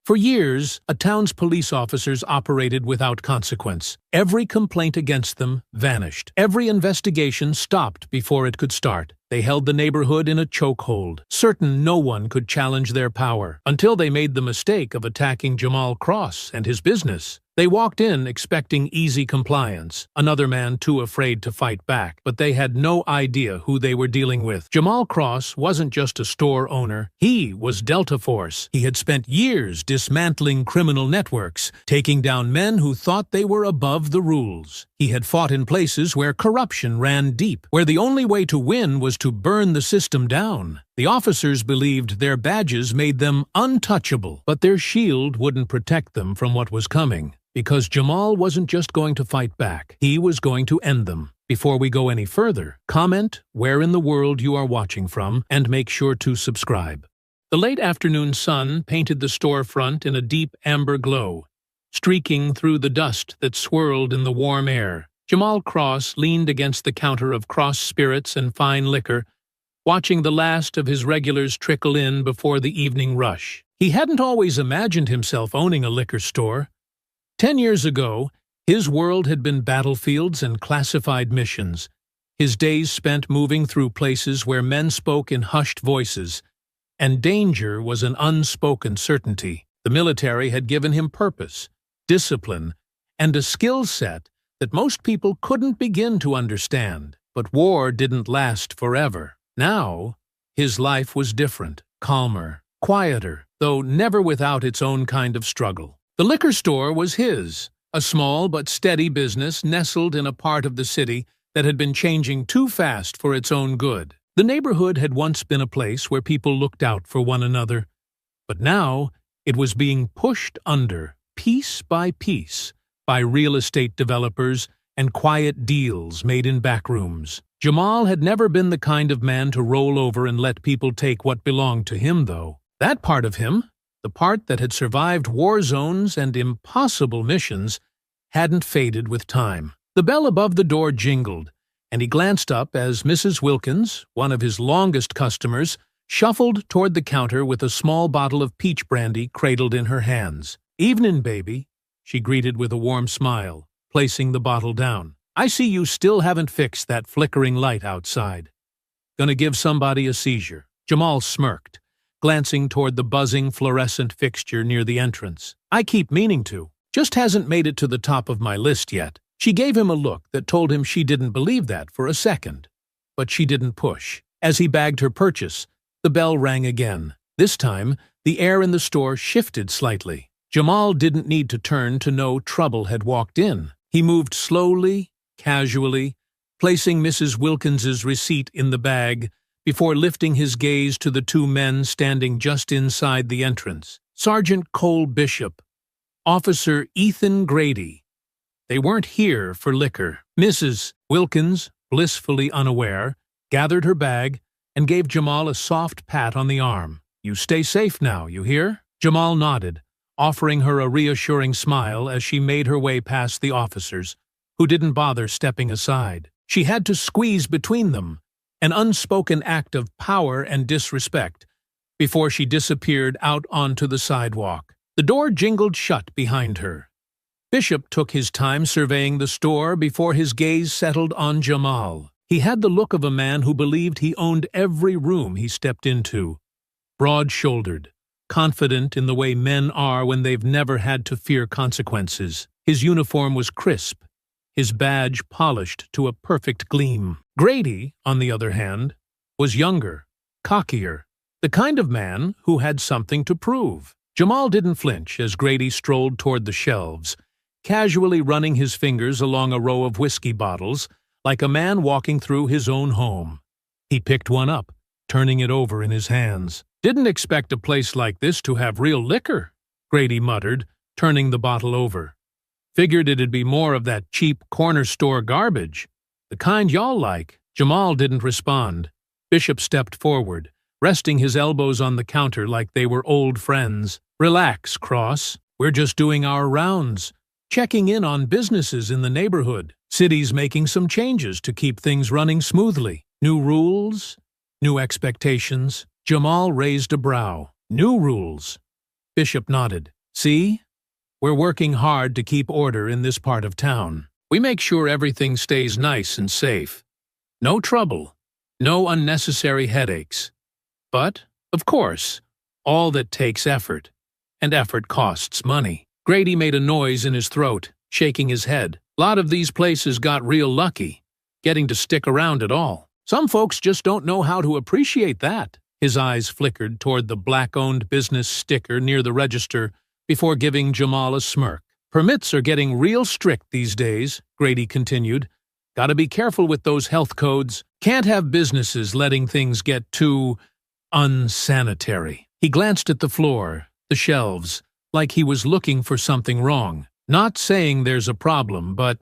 For years, a town's police officers operated without consequence. Every complaint against them vanished. Every investigation stopped before it could start. They held the neighborhood in a chokehold, certain no one could challenge their power, until they made the mistake of attacking Jamal Cross and his business. They walked in expecting easy compliance, another man too afraid to fight back, but they had no idea who they were dealing with. Jamal Cross wasn't just a store owner, he was Delta Force. He had spent years dismantling criminal networks, taking down men who thought they were above the rules. He had fought in places where corruption ran deep, where the only way to win was to burn the system down. The officers believed their badges made them untouchable, but their shield wouldn't protect them from what was coming. Because Jamal wasn't just going to fight back, he was going to end them. Before we go any further, comment where in the world you are watching from and make sure to subscribe. The late afternoon sun painted the storefront in a deep amber glow, streaking through the dust that swirled in the warm air. Jamal Cross leaned against the counter of Cross Spirits and Fine Liquor, watching the last of his regulars trickle in before the evening rush. He hadn't always imagined himself owning a liquor store. 10 years ago, his world had been battlefields and classified missions, his days spent moving through places where men spoke in hushed voices, and danger was an unspoken certainty. The military had given him purpose, discipline, and a skill set that most people couldn't begin to understand. But war didn't last forever. Now, his life was different, calmer, quieter, though never without its own kind of struggle. The liquor store was his, a small but steady business nestled in a part of the city that had been changing too fast for its own good. The neighborhood had once been a place where people looked out for one another, but now it was being pushed under, piece by piece, by real estate developers and quiet deals made in back rooms. Jamal had never been the kind of man to roll over and let people take what belonged to him, though. That part of him, the part that had survived war zones and impossible missions, hadn't faded with time. The bell above the door jingled, and he glanced up as Mrs. Wilkins, one of his longest customers, shuffled toward the counter with a small bottle of peach brandy cradled in her hands. "Evenin', baby," she greeted with a warm smile, placing the bottle down. "I see you still haven't fixed that flickering light outside. Gonna give somebody a seizure." Jamal smirked, glancing toward the buzzing fluorescent fixture near the entrance. "I keep meaning to. Just hasn't made it to the top of my list yet." She gave him a look that told him she didn't believe that for a second. But she didn't push. As he bagged her purchase, the bell rang again. This time, the air in the store shifted slightly. Jamal didn't need to turn to know trouble had walked in. He moved slowly, casually, placing Mrs. Wilkins's receipt in the bag before lifting his gaze to the two men standing just inside the entrance. Sergeant Cole Bishop, Officer Ethan Grady. They weren't here for liquor. Mrs. Wilkins, blissfully unaware, gathered her bag and gave Jamal a soft pat on the arm. "You stay safe now, you hear?" Jamal nodded, offering her a reassuring smile as she made her way past the officers, who didn't bother stepping aside. She had to squeeze between them, an unspoken act of power and disrespect, before she disappeared out onto the sidewalk. The door jingled shut behind her. Bishop took his time surveying the store before his gaze settled on Jamal. He had the look of a man who believed he owned every room he stepped into. Broad-shouldered, confident in the way men are when they've never had to fear consequences. His uniform was crisp, his badge polished to a perfect gleam. Grady, on the other hand, was younger, cockier, the kind of man who had something to prove. Jamal didn't flinch as Grady strolled toward the shelves, casually running his fingers along a row of whiskey bottles like a man walking through his own home. He picked one up, turning it over in his hands. "Didn't expect a place like this to have real liquor," Grady muttered, turning the bottle over. "Figured it'd be more of that cheap corner store garbage. The kind y'all like." Jamal didn't respond. Bishop stepped forward, resting his elbows on the counter like they were old friends. "Relax, Cross. We're just doing our rounds, checking in on businesses in the neighborhood. City's making some changes to keep things running smoothly. New rules, new expectations." Jamal raised a brow. "New rules?" Bishop nodded. See? We're working hard to keep order in this part of town. We make sure everything stays nice and safe. No trouble. No unnecessary headaches. But, of course, all that takes effort. And effort costs money. Grady made a noise in his throat, shaking his head. A lot of these places got real lucky, getting to stick around at all. Some folks just don't know how to appreciate that. His eyes flickered toward the black-owned business sticker near the register before giving Jamal a smirk. Permits are getting real strict these days, Grady continued. Gotta be careful with those health codes. Can't have businesses letting things get too unsanitary. He glanced at the floor, the shelves, like he was looking for something wrong. Not saying there's a problem, but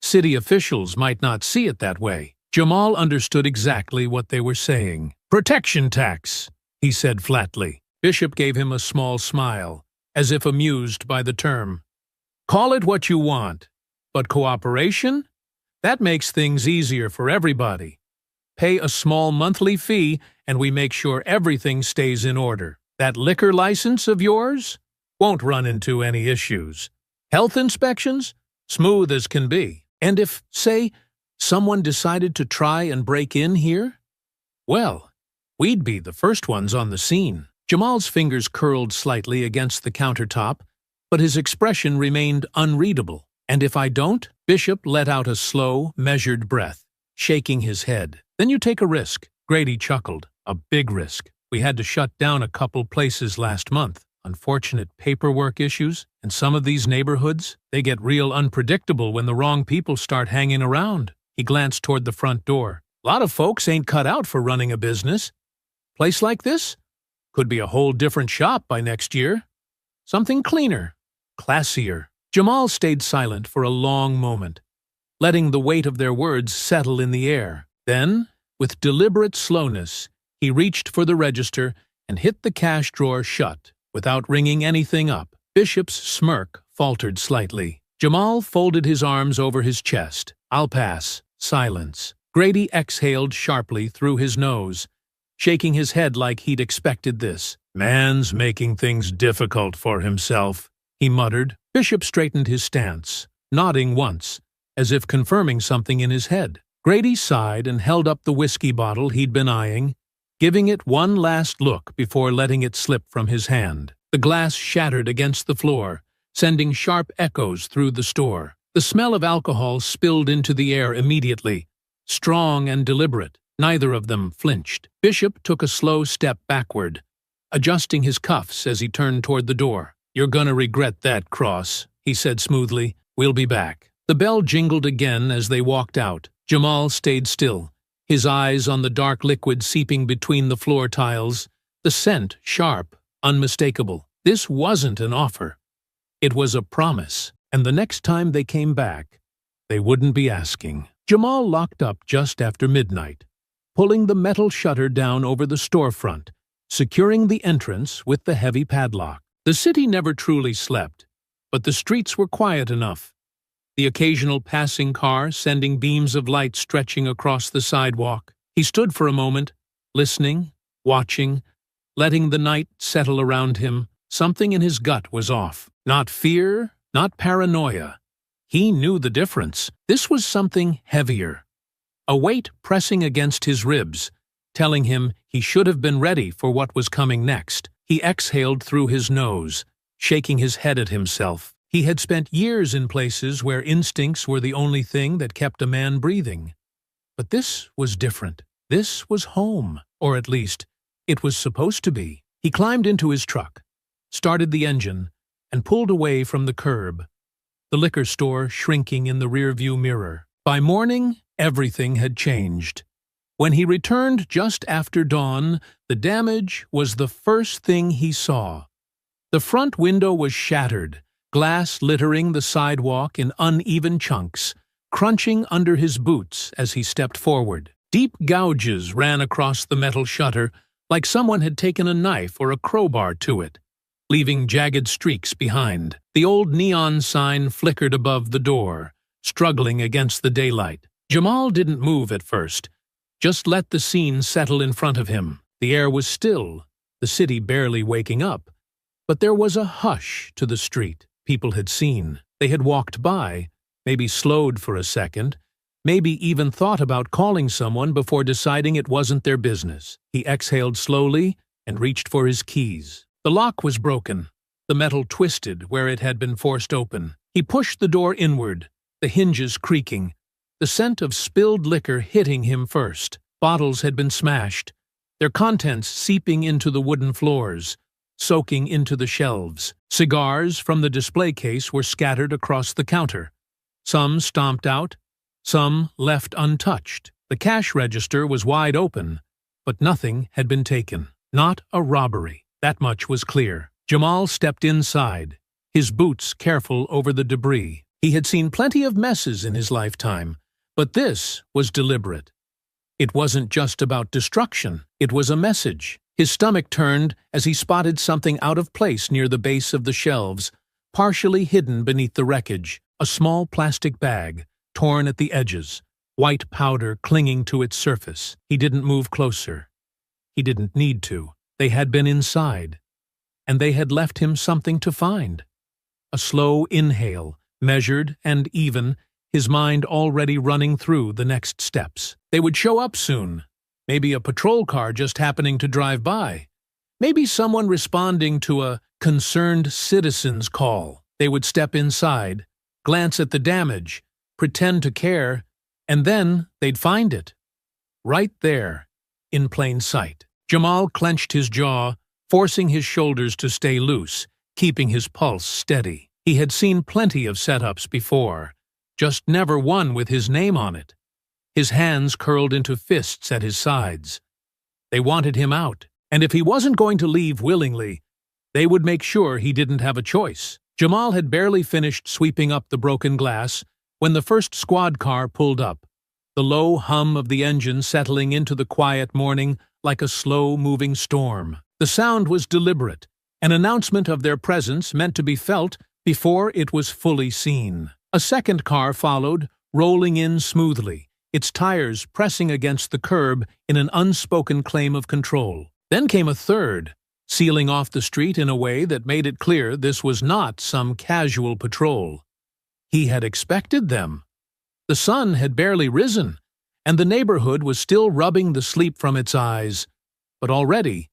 city officials might not see it that way. Jamal understood exactly what they were saying. Protection tax, he said flatly. Bishop gave him a small smile, as if amused by the term. Call it what you want, but cooperation? That makes things easier for everybody. Pay a small monthly fee and we make sure everything stays in order. That liquor license of yours won't run into any issues. Health inspections? Smooth as can be. And if, say, someone decided to try and break in here? Well, we'd be the first ones on the scene. Jamal's fingers curled slightly against the countertop, but his expression remained unreadable. And if I don't? Bishop let out a slow, measured breath, shaking his head. Then you take a risk. Grady chuckled. A big risk. We had to shut down a couple places last month. Unfortunate paperwork issues. And some of these neighborhoods, they get real unpredictable when the wrong people start hanging around. He glanced toward the front door. A lot of folks ain't cut out for running a business. Place like this? Could be a whole different shop by next year. Something cleaner, classier. Jamal stayed silent for a long moment, letting the weight of their words settle in the air. Then, with deliberate slowness, he reached for the register and hit the cash drawer shut, without ringing anything up. Bishop's smirk faltered slightly. Jamal folded his arms over his chest. I'll pass. Silence. Grady exhaled sharply through his nose, shaking his head like he'd expected this. Man's making things difficult for himself, he muttered. Bishop straightened his stance, nodding once, as if confirming something in his head. Grady sighed and held up the whiskey bottle he'd been eyeing, giving it one last look before letting it slip from his hand. The glass shattered against the floor, sending sharp echoes through the store. The smell of alcohol spilled into the air immediately, strong and deliberate. Neither of them flinched. Bishop took a slow step backward, adjusting his cuffs as he turned toward the door. You're gonna regret that, Cross, he said smoothly. We'll be back. The bell jingled again as they walked out. Jamal stayed still, his eyes on the dark liquid seeping between the floor tiles, the scent sharp, unmistakable. This wasn't an offer. It was a promise, and the next time they came back, they wouldn't be asking. Jamal locked up just after midnight, pulling the metal shutter down over the storefront, securing the entrance with the heavy padlock. The city never truly slept, but the streets were quiet enough. The occasional passing car sending beams of light stretching across the sidewalk. He stood for a moment, listening, watching, letting the night settle around him. Something in his gut was off. Not fear, not paranoia. He knew the difference. This was something heavier. A weight pressing against his ribs, telling him he should have been ready for what was coming next. He exhaled through his nose, shaking his head at himself. He had spent years in places where instincts were the only thing that kept a man breathing. But this was different. This was home, or at least, it was supposed to be. He climbed into his truck, started the engine, and pulled away from the curb, the liquor store shrinking in the rearview mirror. By morning, everything had changed. When he returned just after dawn, the damage was the first thing he saw. The front window was shattered, glass littering the sidewalk in uneven chunks, crunching under his boots as he stepped forward. Deep gouges ran across the metal shutter like someone had taken a knife or a crowbar to it, leaving jagged streaks behind. The old neon sign flickered above the door, struggling against the daylight. Jamal didn't move at first, just let the scene settle in front of him. The air was still, the city barely waking up, But there was a hush to the street. People had seen. They had walked by, maybe slowed for a second, maybe even thought about calling someone before deciding it wasn't their business. He exhaled slowly and reached for his keys. The lock was broken, the metal twisted where it had been forced open. He pushed the door inward, the hinges creaking, the scent of spilled liquor hitting him first. Bottles had been smashed, their contents seeping into the wooden floors, soaking into the shelves. Cigars from the display case were scattered across the counter, some stomped out, some left untouched. The cash register was wide open, but nothing had been taken. Not a robbery. That much was clear. Jamal stepped inside, his boots careful over the debris. He had seen plenty of messes in his lifetime, but this was deliberate. It wasn't just about destruction, it was a message. His stomach turned as he spotted something out of place near the base of the shelves, partially hidden beneath the wreckage. A small plastic bag, torn at the edges, white powder clinging to its surface. He didn't move closer. He didn't need to. They had been inside, and they had left him something to find. A slow inhale, measured and even, his mind already running through the next steps. They would show up soon. Maybe a patrol car just happening to drive by. Maybe someone responding to a concerned citizen's call. They would step inside, glance at the damage, pretend to care, and then they'd find it. Right there, in plain sight. Jamal clenched his jaw, forcing his shoulders to stay loose, keeping his pulse steady. He had seen plenty of setups before, just never one with his name on it. His hands curled into fists at his sides. They wanted him out, and if he wasn't going to leave willingly, they would make sure he didn't have a choice. Jamal had barely finished sweeping up the broken glass when the first squad car pulled up, the low hum of the engine settling into the quiet morning like a slow-moving storm. The sound was deliberate, an announcement of their presence meant to be felt before it was fully seen. A second car followed, rolling in smoothly, its tires pressing against the curb in an unspoken claim of control. Then came a third, sealing off the street in a way that made it clear this was not some casual patrol. He had expected them. The sun had barely risen, and the neighborhood was still rubbing the sleep from its eyes. But already,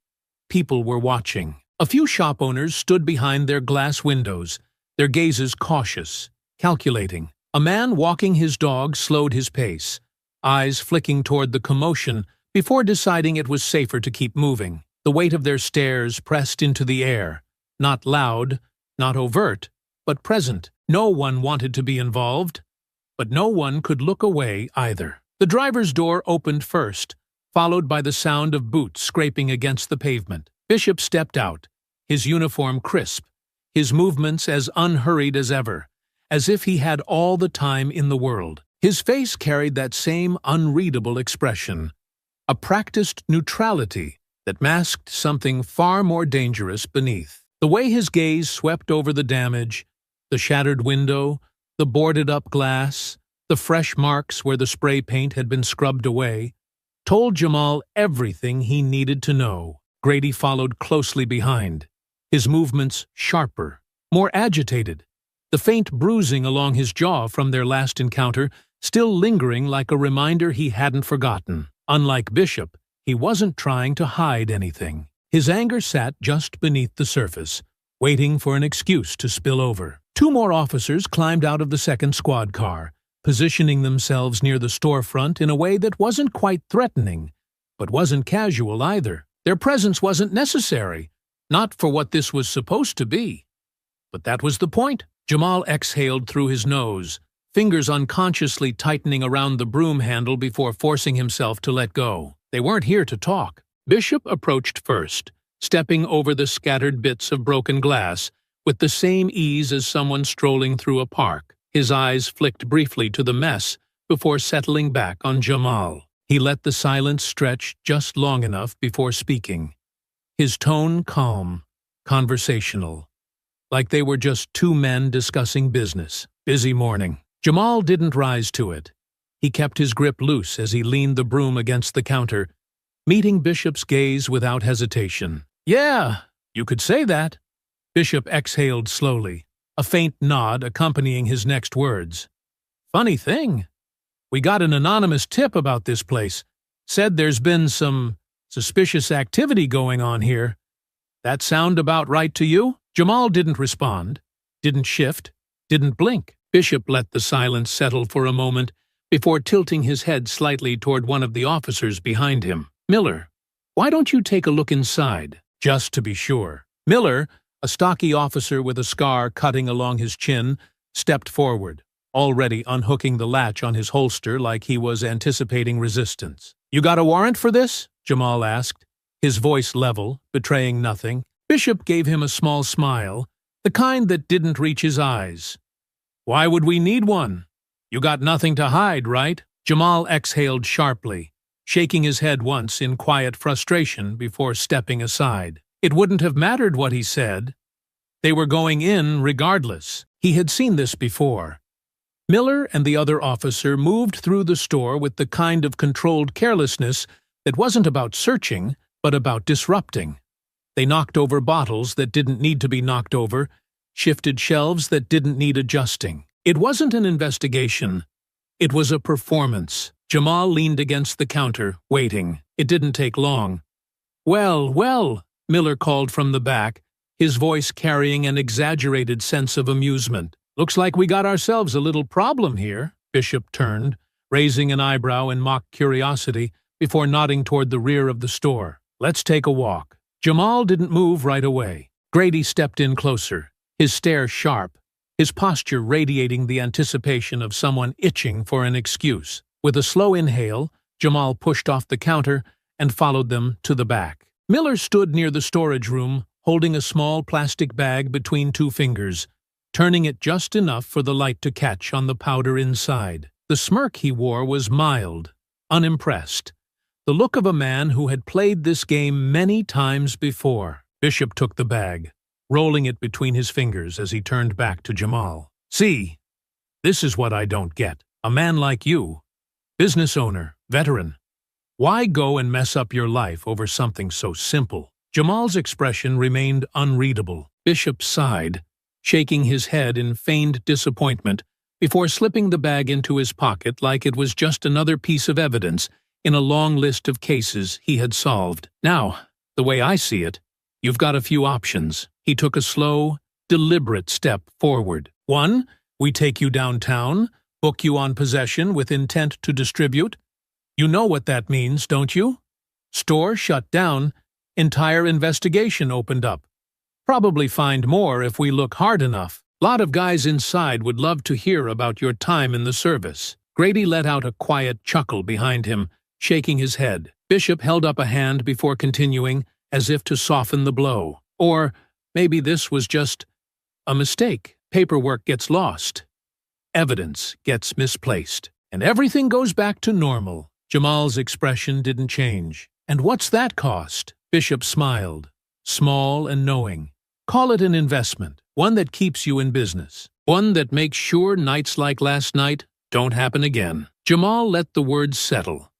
people were watching. A few shop owners stood behind their glass windows, their gazes cautious, calculating. A man walking his dog slowed his pace, eyes flicking toward the commotion before deciding it was safer to keep moving. The weight of their stares pressed into the air, not loud, not overt, but present. No one wanted to be involved, but no one could look away either. The driver's door opened first, followed by the sound of boots scraping against the pavement. Bishop stepped out, his uniform crisp, his movements as unhurried as ever, as if he had all the time in the world. His face carried that same unreadable expression, a practiced neutrality that masked something far more dangerous beneath. The way his gaze swept over the damage, the shattered window, the boarded-up glass, the fresh marks where the spray paint had been scrubbed away, told Jamal everything he needed to know. Grady followed closely behind, his movements sharper, more agitated, the faint bruising along his jaw from their last encounter still lingering like a reminder he hadn't forgotten. Unlike Bishop, he wasn't trying to hide anything. His anger sat just beneath the surface, waiting for an excuse to spill over. Two more officers climbed out of the second squad car, positioning themselves near the storefront in a way that wasn't quite threatening, but wasn't casual either. Their presence wasn't necessary, not for what this was supposed to be. But that was the point. Jamal exhaled through his nose, fingers unconsciously tightening around the broom handle before forcing himself to let go. They weren't here to talk. Bishop approached first, stepping over the scattered bits of broken glass with the same ease as someone strolling through a park. His eyes flicked briefly to the mess before settling back on Jamal. He let the silence stretch just long enough before speaking, his tone calm, conversational, like they were just two men discussing business. Busy morning. Jamal didn't rise to it. He kept his grip loose as he leaned the broom against the counter, meeting Bishop's gaze without hesitation. Yeah, you could say that. Bishop exhaled slowly, a faint nod accompanying his next words. Funny thing. We got an anonymous tip about this place. Said there's been some suspicious activity going on here. That sound about right to you? Jamal didn't respond, didn't shift, didn't blink. Bishop let the silence settle for a moment before tilting his head slightly toward one of the officers behind him. Miller, why don't you take a look inside, just to be sure? Miller, a stocky officer with a scar cutting along his chin, stepped forward, already unhooking the latch on his holster like he was anticipating resistance. You got a warrant for this? Jamal asked, his voice level, betraying nothing. Bishop gave him a small smile, the kind that didn't reach his eyes. Why would we need one? You got nothing to hide, right? Jamal exhaled sharply, shaking his head once in quiet frustration before stepping aside. It wouldn't have mattered what he said. They were going in regardless. He had seen this before. Miller and the other officer moved through the store with the kind of controlled carelessness that wasn't about searching, but about disrupting. They knocked over bottles that didn't need to be knocked over, shifted shelves that didn't need adjusting. It wasn't an investigation. It was a performance. Jamal leaned against the counter, waiting. It didn't take long. Well, Miller called from the back, his voice carrying an exaggerated sense of amusement. Looks like we got ourselves a little problem here. Bishop turned, raising an eyebrow in mock curiosity before nodding toward the rear of the store. Let's take a walk. Jamal didn't move right away. Grady stepped in closer, his stare sharp, his posture radiating the anticipation of someone itching for an excuse. With a slow inhale, Jamal pushed off the counter and followed them to the back. Miller stood near the storage room, holding a small plastic bag between two fingers, turning it just enough for the light to catch on the powder inside. The smirk he wore was mild, unimpressed, the look of a man who had played this game many times before. Bishop took the bag, rolling it between his fingers as he turned back to Jamal. See, this is what I don't get. A man like you, business owner, veteran, why go and mess up your life over something so simple? Jamal's expression remained unreadable. Bishop sighed, shaking his head in feigned disappointment before slipping the bag into his pocket like it was just another piece of evidence in a long list of cases he had solved. Now, the way I see it, you've got a few options. He took a slow, deliberate step forward. 1, we take you downtown, book you on possession with intent to distribute. You know what that means, don't you? Store shut down, entire investigation opened up. Probably find more if we look hard enough. Lot of guys inside would love to hear about your time in the service. Grady let out a quiet chuckle behind him, shaking his head. Bishop held up a hand before continuing, as if to soften the blow. Or maybe this was just a mistake. Paperwork gets lost. Evidence gets misplaced. And everything goes back to normal. Jamal's expression didn't change. And what's that cost? Bishop smiled, small and knowing. Call it an investment, one that keeps you in business, one that makes sure nights like last night don't happen again. Jamal let the words settle.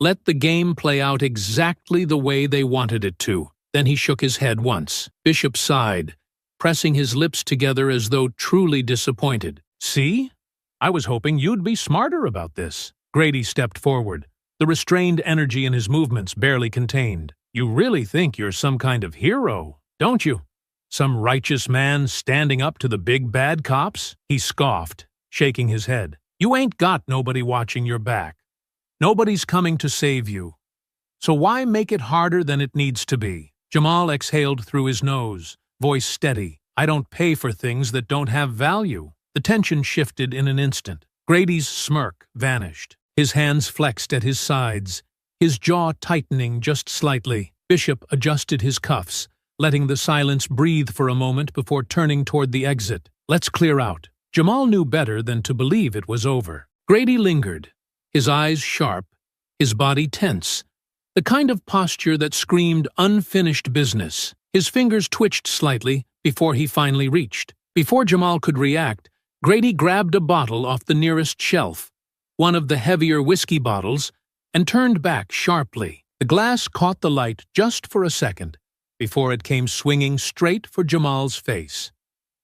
Let the game play out exactly the way they wanted it to. Then he shook his head once. Bishop sighed, pressing his lips together as though truly disappointed. See? I was hoping you'd be smarter about this. Grady stepped forward, the restrained energy in his movements barely contained. You really think you're some kind of hero, don't you? Some righteous man standing up to the big bad cops? He scoffed, shaking his head. You ain't got nobody watching your back. Nobody's coming to save you. So why make it harder than it needs to be? Jamal exhaled through his nose, voice steady. I don't pay for things that don't have value. The tension shifted in an instant. Grady's smirk vanished. His hands flexed at his sides, his jaw tightening just slightly. Bishop adjusted his cuffs, letting the silence breathe for a moment before turning toward the exit. Let's clear out. Jamal knew better than to believe it was over. Grady lingered, his eyes sharp, his body tense, the kind of posture that screamed unfinished business. His fingers twitched slightly before he finally reached. Before Jamal could react, Grady grabbed a bottle off the nearest shelf, one of the heavier whiskey bottles, and turned back sharply. The glass caught the light just for a second, before it came swinging straight for Jamal's face.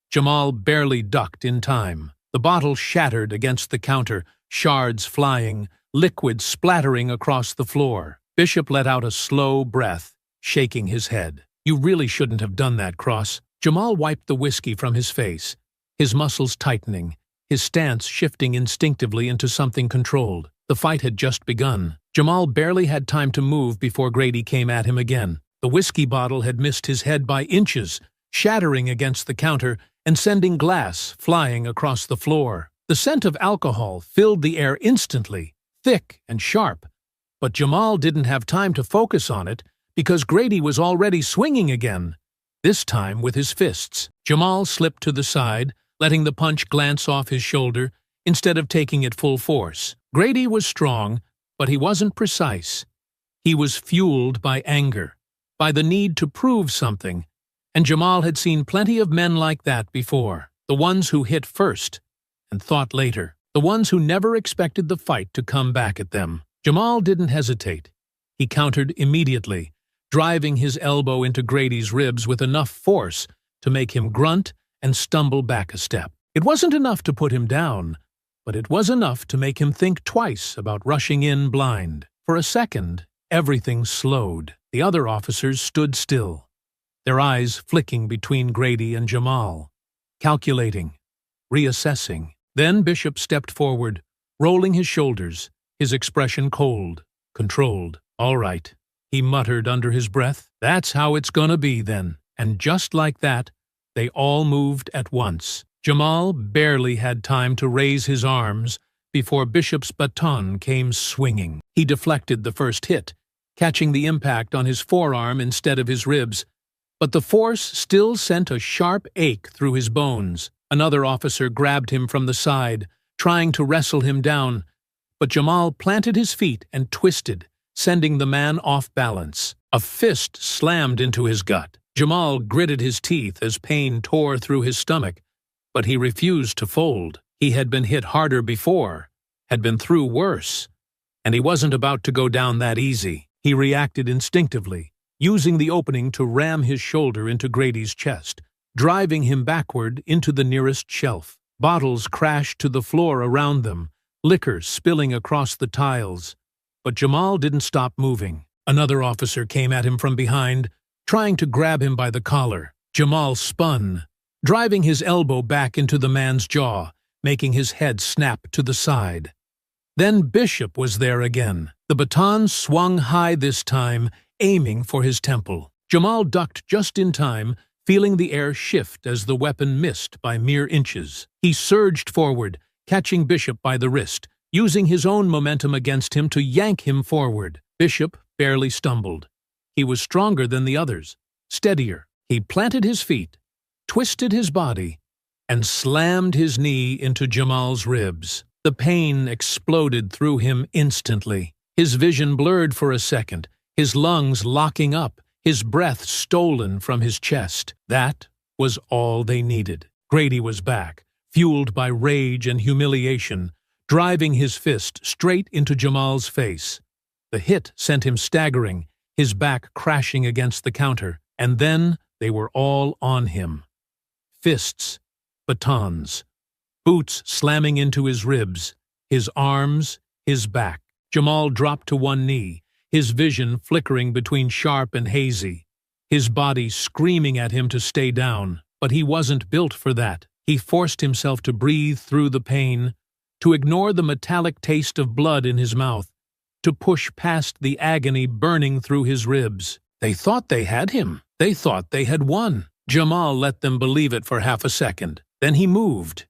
Jamal barely ducked in time. The bottle shattered against the counter, shards flying, liquid splattering across the floor. Bishop let out a slow breath, shaking his head. "You really shouldn't have done that, Cross." Jamal wiped the whiskey from his face, his muscles tightening, his stance shifting instinctively into something controlled. The fight had just begun. Jamal barely had time to move before Grady came at him again. The whiskey bottle had missed his head by inches, shattering against the counter and sending glass flying across the floor. The scent of alcohol filled the air instantly, thick and sharp. But Jamal didn't have time to focus on it because Grady was already swinging again, this time with his fists. Jamal slipped to the side, letting the punch glance off his shoulder instead of taking it full force. Grady was strong, but he wasn't precise. He was fueled by anger, by the need to prove something, and Jamal had seen plenty of men like that before. The ones who hit first and thought later. The ones who never expected the fight to come back at them. Jamal didn't hesitate. He countered immediately, driving his elbow into Grady's ribs with enough force to make him grunt and stumble back a step. It wasn't enough to put him down, but it was enough to make him think twice about rushing in blind. For a second, everything slowed. The other officers stood still, their eyes flicking between Grady and Jamal, calculating, reassessing. Then Bishop stepped forward, rolling his shoulders, his expression cold, controlled. "All right," he muttered under his breath. "That's how it's gonna be, then." And just like that, they all moved at once. Jamal barely had time to raise his arms before Bishop's baton came swinging. He deflected the first hit, catching the impact on his forearm instead of his ribs, but the force still sent a sharp ache through his bones. Another officer grabbed him from the side, trying to wrestle him down, but Jamal planted his feet and twisted, sending the man off balance. A fist slammed into his gut. Jamal gritted his teeth as pain tore through his stomach, but he refused to fold. He had been hit harder before, had been through worse, and he wasn't about to go down that easy. He reacted instinctively, using the opening to ram his shoulder into Grady's chest, driving him backward into the nearest shelf. Bottles crashed to the floor around them, liquor spilling across the tiles. But Jamal didn't stop moving. Another officer came at him from behind, trying to grab him by the collar. Jamal spun, driving his elbow back into the man's jaw, making his head snap to the side. Then Bishop was there again. The baton swung high this time, aiming for his temple. Jamal ducked just in time, feeling the air shift as the weapon missed by mere inches. He surged forward, catching Bishop by the wrist, using his own momentum against him to yank him forward. Bishop barely stumbled. He was stronger than the others, steadier. He planted his feet, twisted his body, and slammed his knee into Jamal's ribs. The pain exploded through him instantly. His vision blurred for a second, his lungs locking up, his breath stolen from his chest. That was all they needed. Grady was back, fueled by rage and humiliation, driving his fist straight into Jamal's face. The hit sent him staggering, his back crashing against the counter, and then they were all on him. Fists, batons, boots slamming into his ribs, his arms, his back. Jamal dropped to one knee, his vision flickering between sharp and hazy, his body screaming at him to stay down. But he wasn't built for that. He forced himself to breathe through the pain, to ignore the metallic taste of blood in his mouth, to push past the agony burning through his ribs. They thought they had him. They thought they had won. Jamal let them believe it for half a second. Then he moved.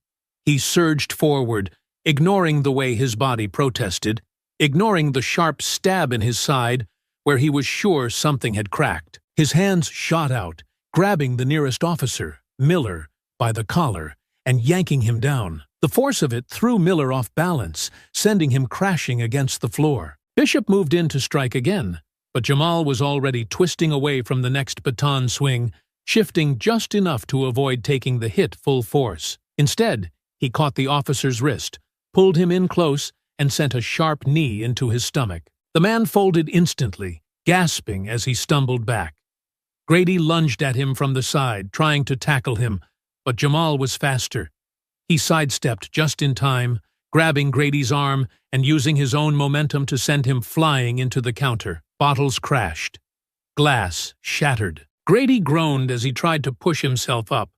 He surged forward, ignoring the way his body protested, ignoring the sharp stab in his side where he was sure something had cracked. His hands shot out, grabbing the nearest officer, Miller, by the collar and yanking him down. The force of it threw Miller off balance, sending him crashing against the floor. Bishop moved in to strike again, but Jamal was already twisting away from the next baton swing, shifting just enough to avoid taking the hit full force. Instead, he caught the officer's wrist, pulled him in close, and sent a sharp knee into his stomach. The man folded instantly, gasping as he stumbled back. Grady lunged at him from the side, trying to tackle him, but Jamal was faster. He sidestepped just in time, grabbing Grady's arm and using his own momentum to send him flying into the counter. Bottles crashed. Glass shattered. Grady groaned as he tried to push himself up,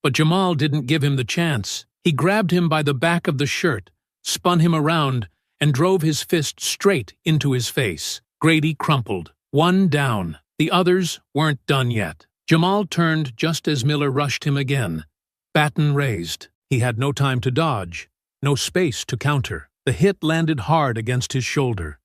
but Jamal didn't give him the chance. He grabbed him by the back of the shirt, spun him around, and drove his fist straight into his face. Grady crumpled. One down. The others weren't done yet. Jamal turned just as Miller rushed him again. Baton raised. He had no time to dodge, no space to counter. The hit landed hard against his shoulder.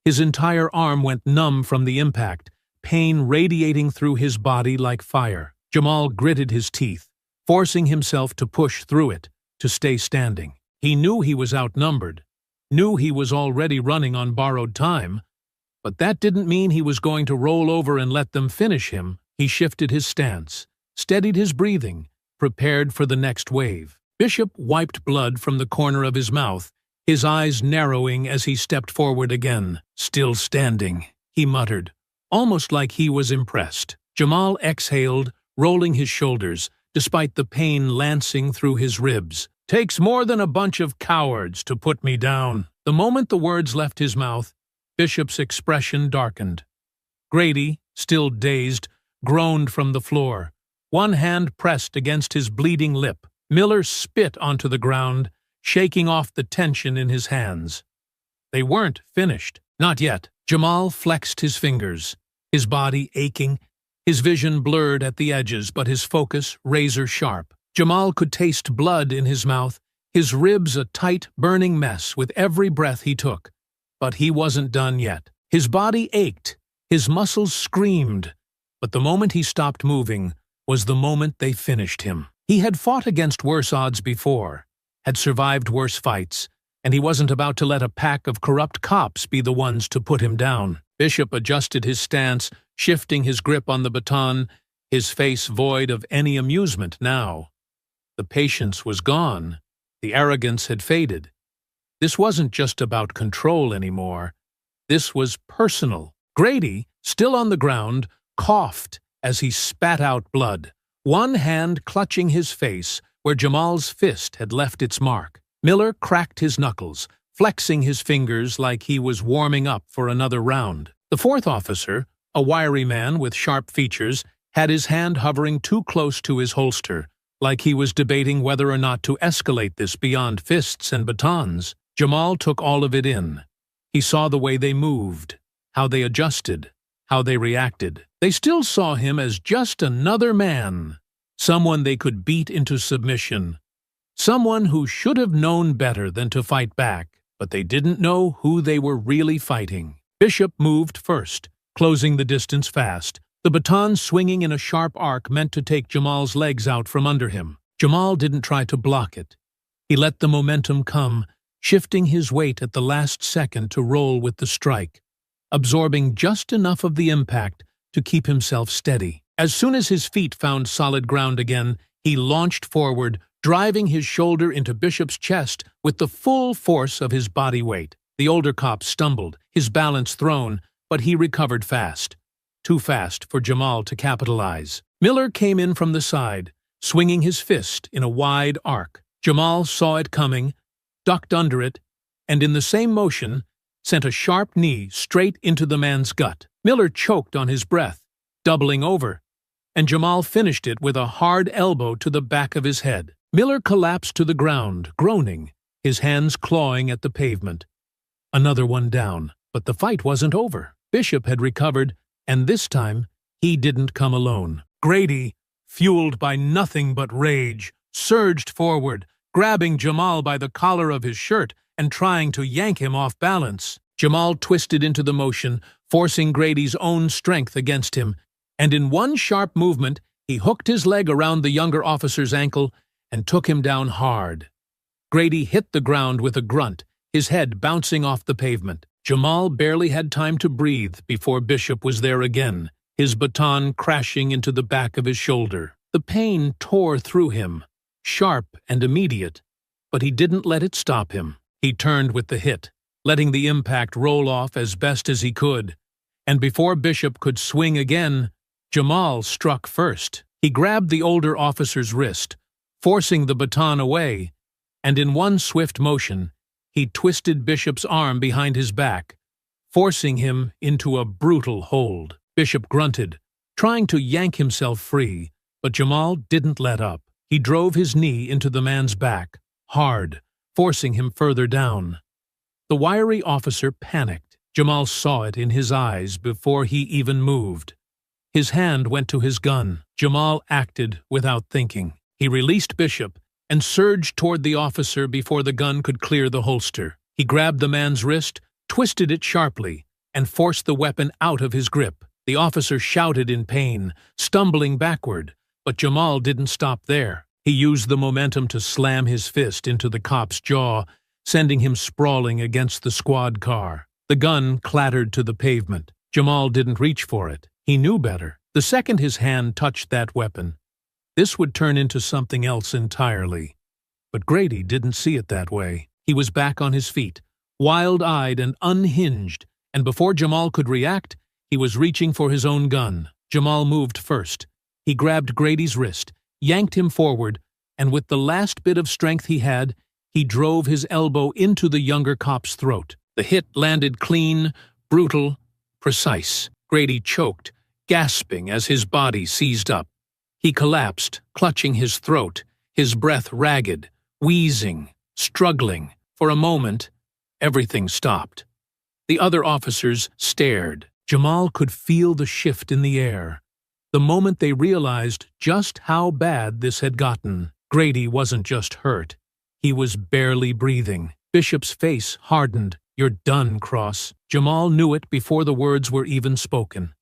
His entire arm went numb from the impact, pain radiating through his body like fire. Jamal gritted his teeth, forcing himself to push through it, to stay standing. He knew he was outnumbered, knew he was already running on borrowed time, but that didn't mean he was going to roll over and let them finish him. He shifted his stance, steadied his breathing, prepared for the next wave. Bishop wiped blood from the corner of his mouth, his eyes narrowing as he stepped forward again. Still standing, he muttered, almost like he was impressed. Jamal exhaled, rolling his shoulders, despite the pain lancing through his ribs. "Takes more than a bunch of cowards to put me down." The moment the words left his mouth, Bishop's expression darkened. Grady, still dazed, groaned from the floor, one hand pressed against his bleeding lip. Miller spit onto the ground, shaking off the tension in his hands. They weren't finished. Not yet. Jamal flexed his fingers, his body aching, his vision blurred at the edges, but his focus razor-sharp. Jamal could taste blood in his mouth, his ribs a tight, burning mess with every breath he took. But he wasn't done yet. His body ached, his muscles screamed, but the moment he stopped moving was the moment they finished him. He had fought against worse odds before, had survived worse fights, and he wasn't about to let a pack of corrupt cops be the ones to put him down. Bishop adjusted his stance, shifting his grip on the baton, his face void of any amusement now. The patience was gone. The arrogance had faded. This wasn't just about control anymore. This was personal. Grady, still on the ground, coughed as he spat out blood, one hand clutching his face where Jamal's fist had left its mark. Miller cracked his knuckles, flexing his fingers like he was warming up for another round. The fourth officer, a wiry man with sharp features, had his hand hovering too close to his holster, like he was debating whether or not to escalate this beyond fists and batons. Jamal took all of it in. He saw the way they moved, how they adjusted, how they reacted. They still saw him as just another man, someone they could beat into submission, someone who should have known better than to fight back, but they didn't know who they were really fighting. Bishop moved first, closing the distance fast, the baton swinging in a sharp arc meant to take Jamal's legs out from under him. Jamal didn't try to block it. He let the momentum come, shifting his weight at the last second to roll with the strike, absorbing just enough of the impact to keep himself steady. As soon as his feet found solid ground again, he launched forward, driving his shoulder into Bishop's chest with the full force of his body weight. The older cop stumbled, his balance thrown, but he recovered fast. Too fast for Jamal to capitalize. Miller came in from the side, swinging his fist in a wide arc. Jamal saw it coming, ducked under it, and in the same motion, sent a sharp knee straight into the man's gut. Miller choked on his breath, doubling over, and Jamal finished it with a hard elbow to the back of his head. Miller collapsed to the ground, groaning, his hands clawing at the pavement. Another one down, but the fight wasn't over. Bishop had recovered, and this time, he didn't come alone. Grady, fueled by nothing but rage, surged forward, grabbing Jamal by the collar of his shirt and trying to yank him off balance. Jamal twisted into the motion, forcing Grady's own strength against him, and in one sharp movement, he hooked his leg around the younger officer's ankle and took him down hard. Grady hit the ground with a grunt, his head bouncing off the pavement. Jamal barely had time to breathe before Bishop was there again, his baton crashing into the back of his shoulder. The pain tore through him, sharp and immediate, but he didn't let it stop him. He turned with the hit, letting the impact roll off as best as he could, and before Bishop could swing again, Jamal struck first. He grabbed the older officer's wrist, forcing the baton away, and in one swift motion, he twisted Bishop's arm behind his back, forcing him into a brutal hold. Bishop grunted, trying to yank himself free, but Jamal didn't let up. He drove his knee into the man's back, hard, forcing him further down. The wiry officer panicked. Jamal saw it in his eyes before he even moved. His hand went to his gun. Jamal acted without thinking. He released Bishop and surged toward the officer before the gun could clear the holster. He grabbed the man's wrist, twisted it sharply, and forced the weapon out of his grip. The officer shouted in pain, stumbling backward, but Jamal didn't stop there. He used the momentum to slam his fist into the cop's jaw, sending him sprawling against the squad car. The gun clattered to the pavement. Jamal didn't reach for it. He knew better. The second his hand touched that weapon, this would turn into something else entirely. But Grady didn't see it that way. He was back on his feet, wild-eyed and unhinged, and before Jamal could react, he was reaching for his own gun. Jamal moved first. He grabbed Grady's wrist, yanked him forward, and with the last bit of strength he had, he drove his elbow into the younger cop's throat. The hit landed clean, brutal, precise. Grady choked, gasping as his body seized up. He collapsed, clutching his throat, his breath ragged, wheezing, struggling. For a moment, everything stopped. The other officers stared. Jamal could feel the shift in the air. The moment they realized just how bad this had gotten. Grady wasn't just hurt. He was barely breathing. Bishop's face hardened. "You're done, Cross." Jamal knew it before the words were even spoken.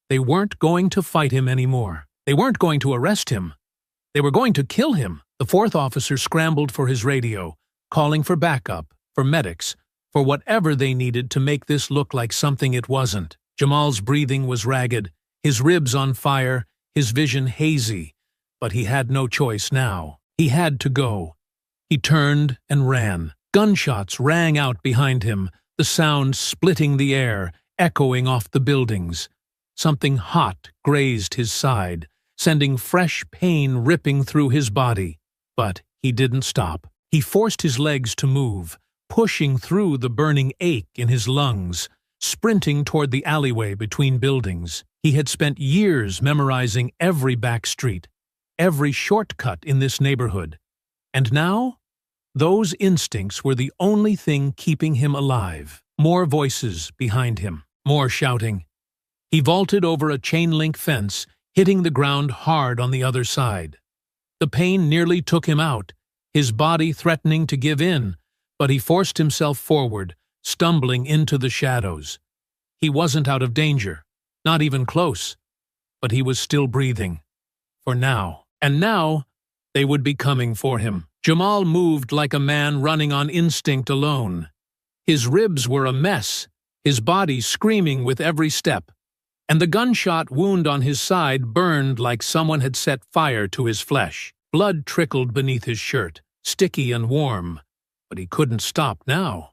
They weren't going to fight him anymore. They weren't going to arrest him. They were going to kill him. The fourth officer scrambled for his radio, calling for backup, for medics, for whatever they needed to make this look like something it wasn't. Jamal's breathing was ragged, his ribs on fire, his vision hazy, but he had no choice now. He had to go. He turned and ran. Gunshots rang out behind him, the sound splitting the air, echoing off the buildings. Something hot grazed his side, sending fresh pain ripping through his body. But he didn't stop. He forced his legs to move, pushing through the burning ache in his lungs, sprinting toward the alleyway between buildings. He had spent years memorizing every back street, every shortcut in this neighborhood. And now, those instincts were the only thing keeping him alive. More voices behind him, more shouting. He vaulted over a chain-link fence, hitting the ground hard on the other side. The pain nearly took him out, his body threatening to give in, but he forced himself forward, stumbling into the shadows. He wasn't out of danger, not even close, but he was still breathing. For now. And now, they would be coming for him. Jamal moved like a man running on instinct alone. His ribs were a mess, his body screaming with every step, and the gunshot wound on his side burned like someone had set fire to his flesh. Blood trickled beneath his shirt, sticky and warm, but he couldn't stop now.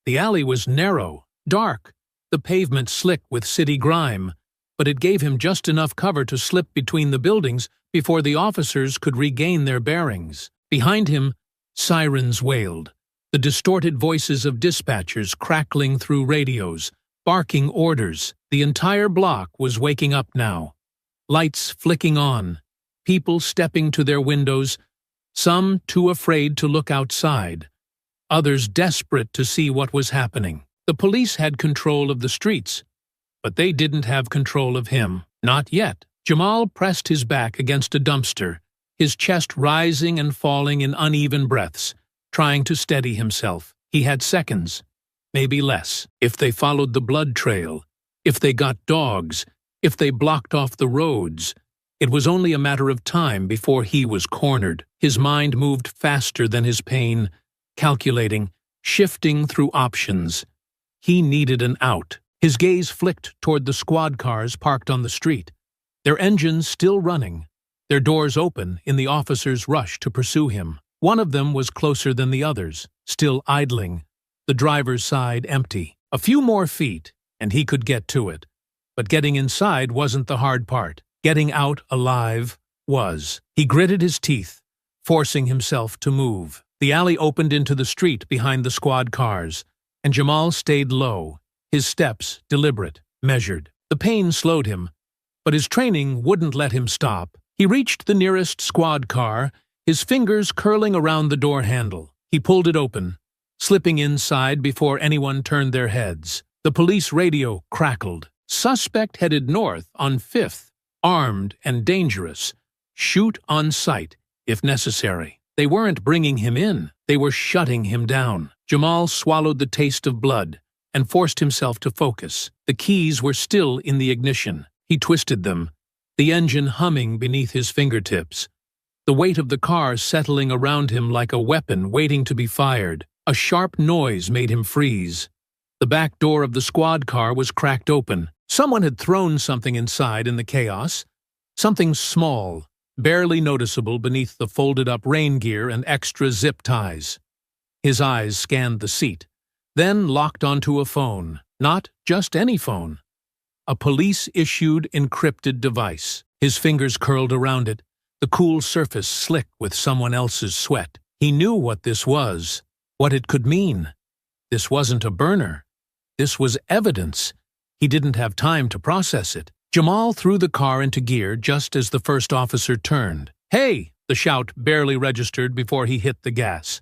The alley was narrow, dark, the pavement slick with city grime, but it gave him just enough cover to slip between the buildings before the officers could regain their bearings. Behind him, sirens wailed, the distorted voices of dispatchers crackling through radios, barking orders. The entire block was waking up now. Lights flicking on, people stepping to their windows, some too afraid to look outside, others desperate to see what was happening. The police had control of the streets, but they didn't have control of him. Not yet. Jamal pressed his back against a dumpster, his chest rising and falling in uneven breaths, trying to steady himself. He had seconds, maybe less. If they followed the blood trail, if they got dogs, if they blocked off the roads, it was only a matter of time before he was cornered. His mind moved faster than his pain, calculating, shifting through options. He needed an out. His gaze flicked toward the squad cars parked on the street, their engines still running, their doors open in the officers' rush to pursue him. One of them was closer than the others, still idling, the driver's side empty. A few more feet, and he could get to it. But getting inside wasn't the hard part. getting out alive was. He gritted his teeth, forcing himself to move. The alley opened into the street behind the squad cars, and Jamal stayed low, his steps deliberate, measured. The pain slowed him, but his training wouldn't let him stop. He reached the nearest squad car, his fingers curling around the door handle. He pulled it open, slipping inside before anyone turned their heads. The police radio crackled. Suspect headed north on 5th, armed and dangerous. Shoot on sight, if necessary. They weren't bringing him in, they were shutting him down. Jamal swallowed the taste of blood and forced himself to focus. The keys were still in the ignition. He twisted them, the engine humming beneath his fingertips. The weight of the car settling around him like a weapon waiting to be fired. A sharp noise made him freeze. The back door of the squad car was cracked open. Someone had thrown something inside in the chaos. Something small, barely noticeable beneath the folded-up rain gear and extra zip ties. His eyes scanned the seat, then locked onto a phone. Not just any phone. A police-issued encrypted device. His fingers curled around it, the cool surface slick with someone else's sweat. He knew what this was, what it could mean. This wasn't a burner. This was evidence. He didn't have time to process it. Jamal threw the car into gear just as the first officer turned. "Hey!" The shout barely registered before he hit the gas.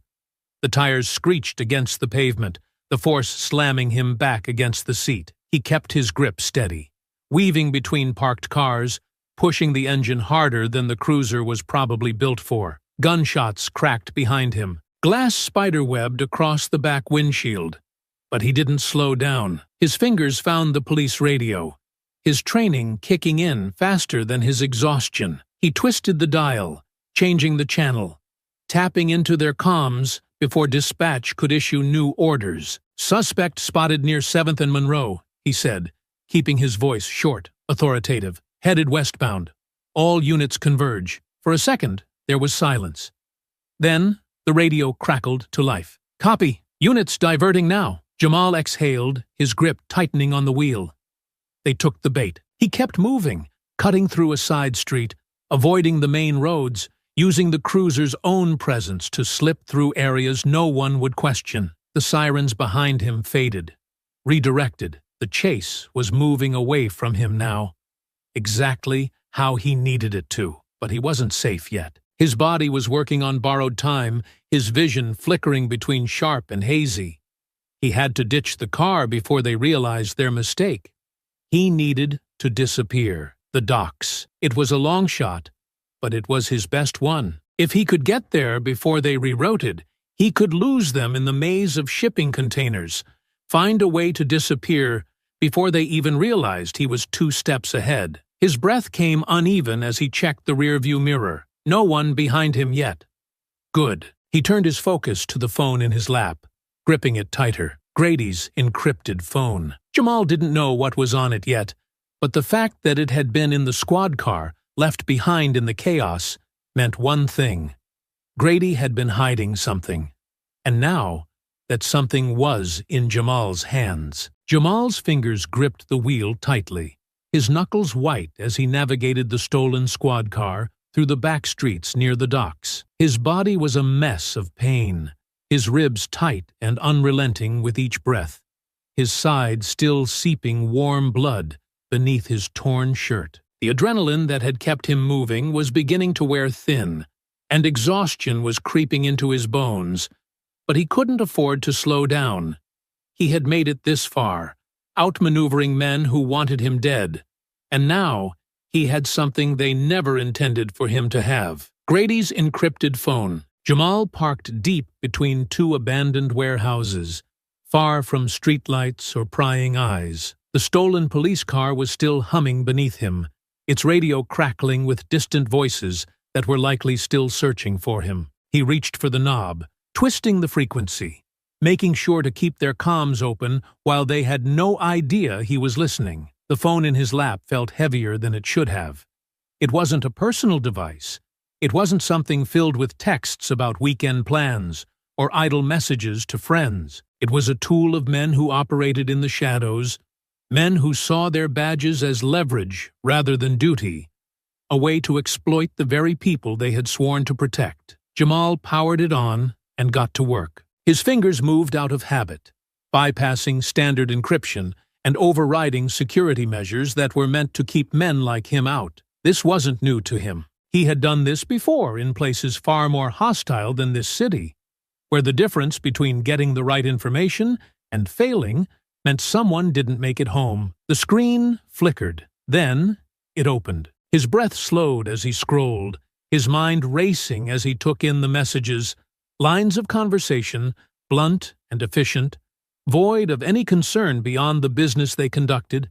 The tires screeched against the pavement, the force slamming him back against the seat. He kept his grip steady, weaving between parked cars, pushing the engine harder than the cruiser was probably built for. Gunshots cracked behind him. Glass spiderwebbed across the back windshield. But he didn't slow down. His fingers found the police radio, his training kicking in faster than his exhaustion. He twisted the dial, changing the channel, tapping into their comms before dispatch could issue new orders. "Suspect spotted near 7th and Monroe," he said, keeping his voice short, authoritative. "Headed westbound. All units converge." For a second, there was silence. Then, the radio crackled to life. "Copy. Units diverting now." Jamal exhaled, his grip tightening on the wheel. They took the bait. He kept moving, cutting through a side street, avoiding the main roads, using the cruiser's own presence to slip through areas no one would question. The sirens behind him faded, redirected. The chase was moving away from him now. Exactly how he needed it to, but he wasn't safe yet. His body was working on borrowed time, his vision flickering between sharp and hazy. He had to ditch the car before they realized their mistake. He needed to disappear. The docks. It was a long shot, but it was his best one. If he could get there before they rerouted, he could lose them in the maze of shipping containers, find a way to disappear before they even realized he was 2 steps ahead. His breath came uneven as he checked the rearview mirror. No one behind him yet. Good. He turned his focus to the phone in his lap, gripping it tighter. Grady's encrypted phone. Jamal didn't know what was on it yet, but the fact that it had been in the squad car, left behind in the chaos, meant one thing. Grady had been hiding something. And now, that something was in Jamal's hands. Jamal's fingers gripped the wheel tightly, his knuckles white as he navigated the stolen squad car through the back streets near the docks. His body was a mess of pain, his ribs tight and unrelenting with each breath, his side still seeping warm blood beneath his torn shirt. The adrenaline that had kept him moving was beginning to wear thin, and exhaustion was creeping into his bones, but he couldn't afford to slow down. He had made it this far, outmaneuvering men who wanted him dead, and now he had something they never intended for him to have. Grady's encrypted phone. Jamal parked deep between 2 abandoned warehouses, far from streetlights or prying eyes. The stolen police car was still humming beneath him, its radio crackling with distant voices that were likely still searching for him. He reached for the knob, twisting the frequency, making sure to keep their comms open while they had no idea he was listening. The phone in his lap felt heavier than it should have. It wasn't a personal device. It wasn't something filled with texts about weekend plans or idle messages to friends. It was a tool of men who operated in the shadows, men who saw their badges as leverage rather than duty, a way to exploit the very people they had sworn to protect. Jamal powered it on and got to work. His fingers moved out of habit, bypassing standard encryption and overriding security measures that were meant to keep men like him out. This wasn't new to him. He had done this before in places far more hostile than this city, where the difference between getting the right information and failing meant someone didn't make it home. The screen flickered. Then it opened. His breath slowed as he scrolled, his mind racing as he took in the messages, lines of conversation, blunt and efficient, void of any concern beyond the business they conducted.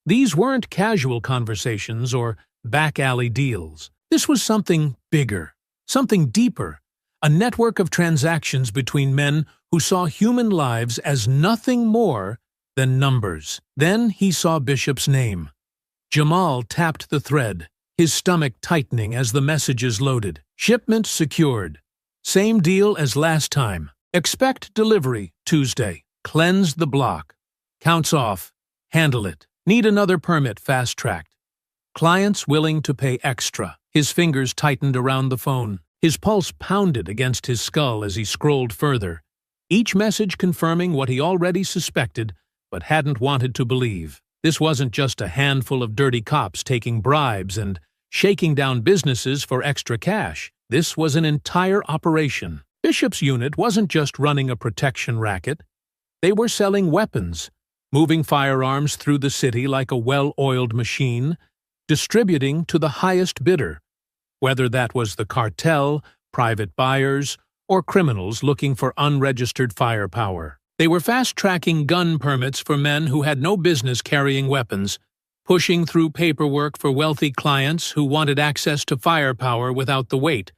These weren't casual conversations or back-alley deals. This was something bigger, something deeper, a network of transactions between men who saw human lives as nothing more than numbers. Then he saw Bishop's name. Jamal tapped the thread, his stomach tightening as the messages loaded. Shipment secured. Same deal as last time. Expect delivery Tuesday. Cleanse the block. Counts off. Handle it. Need another permit fast-tracked. Clients willing to pay extra. His fingers tightened around the phone. His pulse pounded against his skull as he scrolled further, each message confirming what he already suspected but hadn't wanted to believe. This wasn't just a handful of dirty cops taking bribes and shaking down businesses for extra cash. This was an entire operation. Bishop's unit wasn't just running a protection racket. They were selling weapons, moving firearms through the city like a well-oiled machine, distributing to the highest bidder, whether that was the cartel, private buyers, or criminals looking for unregistered firepower. They were fast-tracking gun permits for men who had no business carrying weapons, pushing through paperwork for wealthy clients who wanted access to firepower without the wait,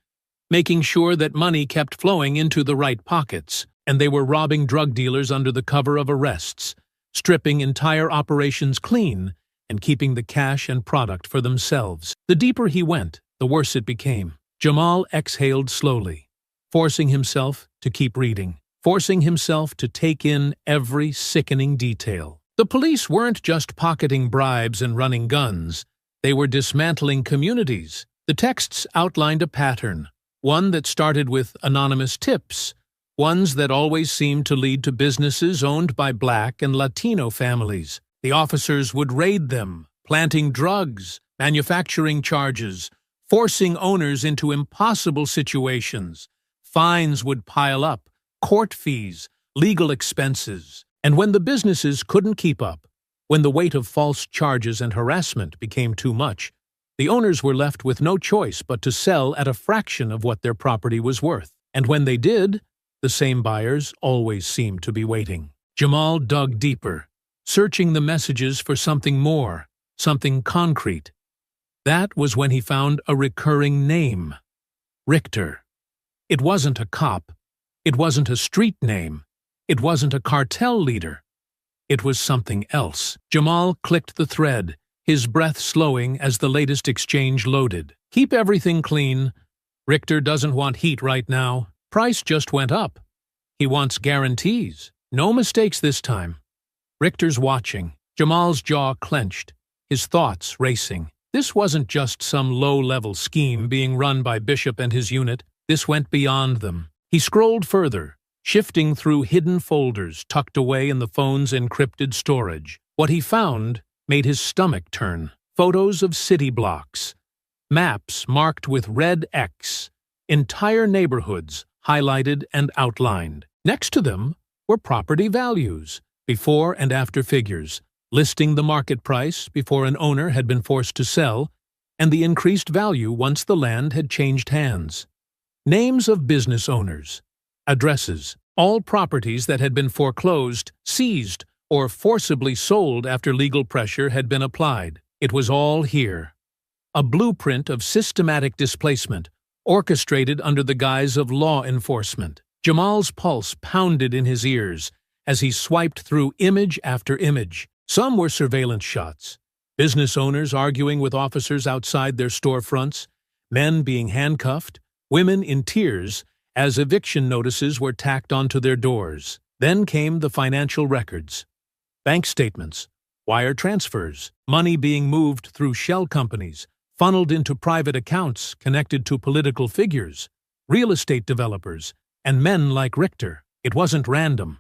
making sure that money kept flowing into the right pockets. And they were robbing drug dealers under the cover of arrests, stripping entire operations clean and keeping the cash and product for themselves. The deeper he went, the worse it became. Jamal exhaled slowly, forcing himself to keep reading, forcing himself to take in every sickening detail. The police weren't just pocketing bribes and running guns. They were dismantling communities. The texts outlined a pattern, one that started with anonymous tips, ones that always seemed to lead to businesses owned by Black and Latino families. The officers would raid them, planting drugs, manufacturing charges, forcing owners into impossible situations. Fines would pile up, court fees, legal expenses. And when the businesses couldn't keep up, when the weight of false charges and harassment became too much, the owners were left with no choice but to sell at a fraction of what their property was worth. And when they did, the same buyers always seemed to be waiting. Jamal dug deeper, searching the messages for something more, something concrete. That was when he found a recurring name: Richter. It wasn't a cop. It wasn't a street name. It wasn't a cartel leader. It was something else. Jamal clicked the thread, his breath slowing as the latest exchange loaded. Keep everything clean. Richter doesn't want heat right now. Price just went up. He wants guarantees. No mistakes this time. Richter's watching. Jamal's jaw clenched, his thoughts racing. This wasn't just some low-level scheme being run by Bishop and his unit. This went beyond them. He scrolled further, shifting through hidden folders tucked away in the phone's encrypted storage. What he found made his stomach turn. Photos of city blocks, maps marked with red X, entire neighborhoods highlighted and outlined. Next to them were property values, before and after figures, listing the market price before an owner had been forced to sell, and the increased value once the land had changed hands. Names of business owners, addresses, all properties that had been foreclosed, seized, or forcibly sold after legal pressure had been applied. It was all here. A blueprint of systematic displacement, orchestrated under the guise of law enforcement. Jamal's pulse pounded in his ears as he swiped through image after image. Some were surveillance shots, business owners arguing with officers outside their storefronts, men being handcuffed, women in tears as eviction notices were tacked onto their doors. Then came the financial records. Bank statements, wire transfers, money being moved through shell companies, funneled into private accounts connected to political figures, real estate developers, and men like Richter. It wasn't random.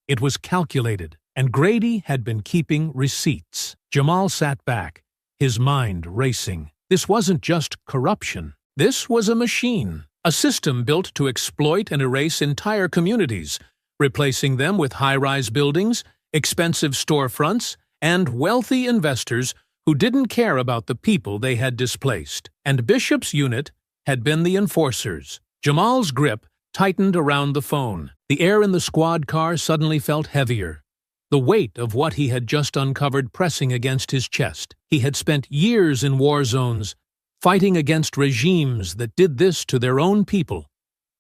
It was calculated, and Grady had been keeping receipts. Jamal sat back, his mind racing. This wasn't just corruption. This was a machine, a system built to exploit and erase entire communities, replacing them with high-rise buildings, expensive storefronts, and wealthy investors who didn't care about the people they had displaced. And Bishop's unit had been the enforcers. Jamal's grip tightened around the phone. The air in the squad car suddenly felt heavier, the weight of what he had just uncovered pressing against his chest. He had spent years in war zones, fighting against regimes that did this to their own people,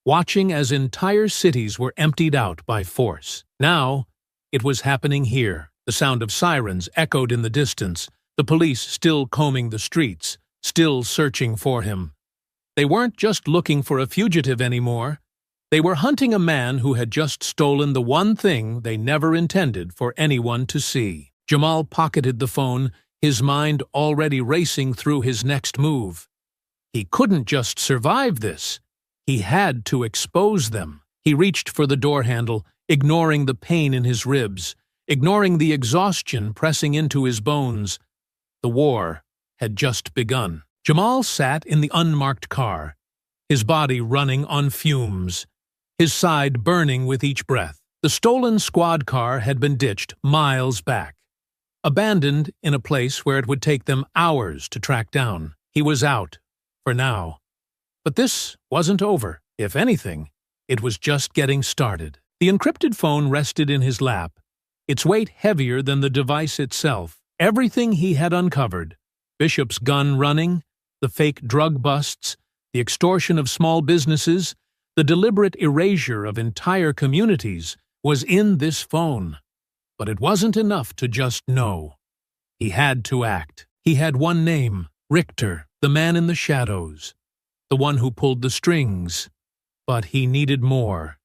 watching as entire cities were emptied out by force. Now, it was happening here. The sound of sirens echoed in the distance, the police still combing the streets, still searching for him. They weren't just looking for a fugitive anymore. They were hunting a man who had just stolen the one thing they never intended for anyone to see. Jamal pocketed the phone, his mind already racing through his next move. He couldn't just survive this. He had to expose them. He reached for the door handle, ignoring the pain in his ribs, ignoring the exhaustion pressing into his bones. The war had just begun. Jamal sat in the unmarked car, his body running on fumes, his side burning with each breath. The stolen squad car had been ditched miles back, abandoned in a place where it would take them hours to track down. He was out, for now. But this wasn't over. If anything, it was just getting started. The encrypted phone rested in his lap, its weight heavier than the device itself. Everything he had uncovered, Bishop's gun running, the fake drug busts, the extortion of small businesses, the deliberate erasure of entire communities, was in this phone. But it wasn't enough to just know. He had to act. He had one name, Richter, the man in the shadows, the one who pulled the strings. But he needed more.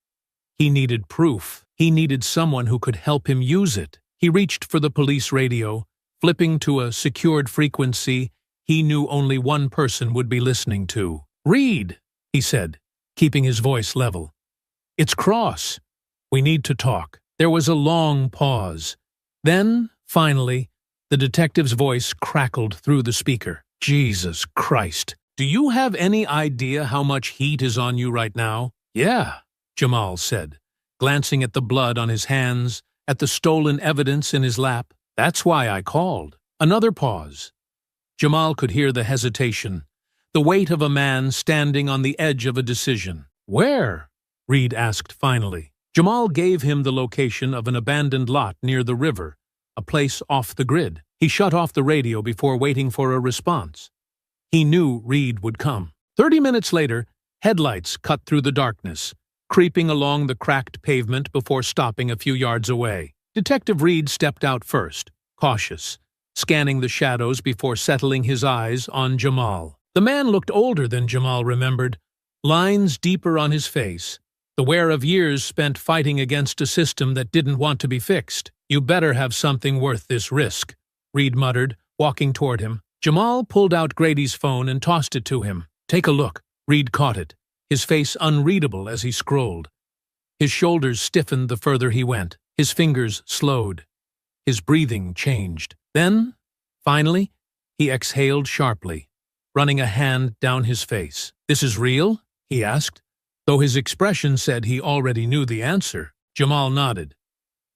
He needed proof. He needed someone who could help him use it. He reached for the police radio, flipping to a secured frequency he knew only one person would be listening to. "Reed," he said, keeping his voice level. "It's Cross. We need to talk." There was a long pause. Then, finally, the detective's voice crackled through the speaker. "Jesus Christ. Do you have any idea how much heat is on you right now?" "Yeah," Jamal said, glancing at the blood on his hands, at the stolen evidence in his lap. "That's why I called." Another pause. Jamal could hear the hesitation, the weight of a man standing on the edge of a decision. "Where?" Reed asked finally. Jamal gave him the location of an abandoned lot near the river, a place off the grid. He shut off the radio before waiting for a response. He knew Reed would come. 30 minutes later, headlights cut through the darkness, creeping along the cracked pavement before stopping a few yards away. Detective Reed stepped out first, cautious, scanning the shadows before settling his eyes on Jamal. The man looked older than Jamal remembered, lines deeper on his face, the wear of years spent fighting against a system that didn't want to be fixed. "You better have something worth this risk," Reed muttered, walking toward him. Jamal pulled out Grady's phone and tossed it to him. "Take a look." Reed caught it, his face unreadable as he scrolled. His shoulders stiffened the further he went. His fingers slowed. His breathing changed. Then, finally, he exhaled sharply, running a hand down his face. "This is real?" he asked, though his expression said he already knew the answer. Jamal nodded.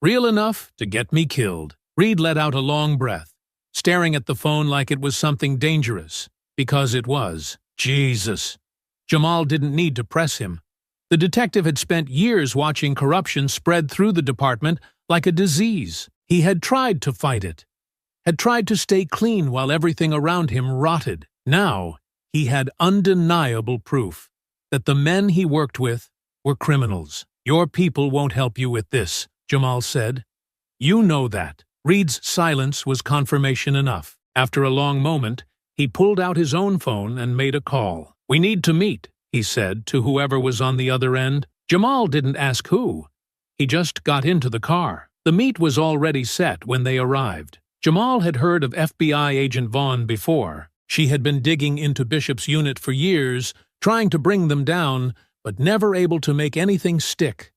"Real enough to get me killed." Reed let out a long breath, staring at the phone like it was something dangerous, because it was. Jesus. Jamal didn't need to press him. The detective had spent years watching corruption spread through the department like a disease. He had tried to fight it, had tried to stay clean while everything around him rotted. Now, he had undeniable proof that the men he worked with were criminals. "Your people won't help you with this," Jamal said. "You know that." Reed's silence was confirmation enough. After a long moment, he pulled out his own phone and made a call. "We need to meet," he said to whoever was on the other end. Jamal didn't ask who. He just got into the car. The meet was already set when they arrived. Jamal had heard of FBI agent Vaughn before. She had been digging into Bishop's unit for years, trying to bring them down, but never able to make anything stick.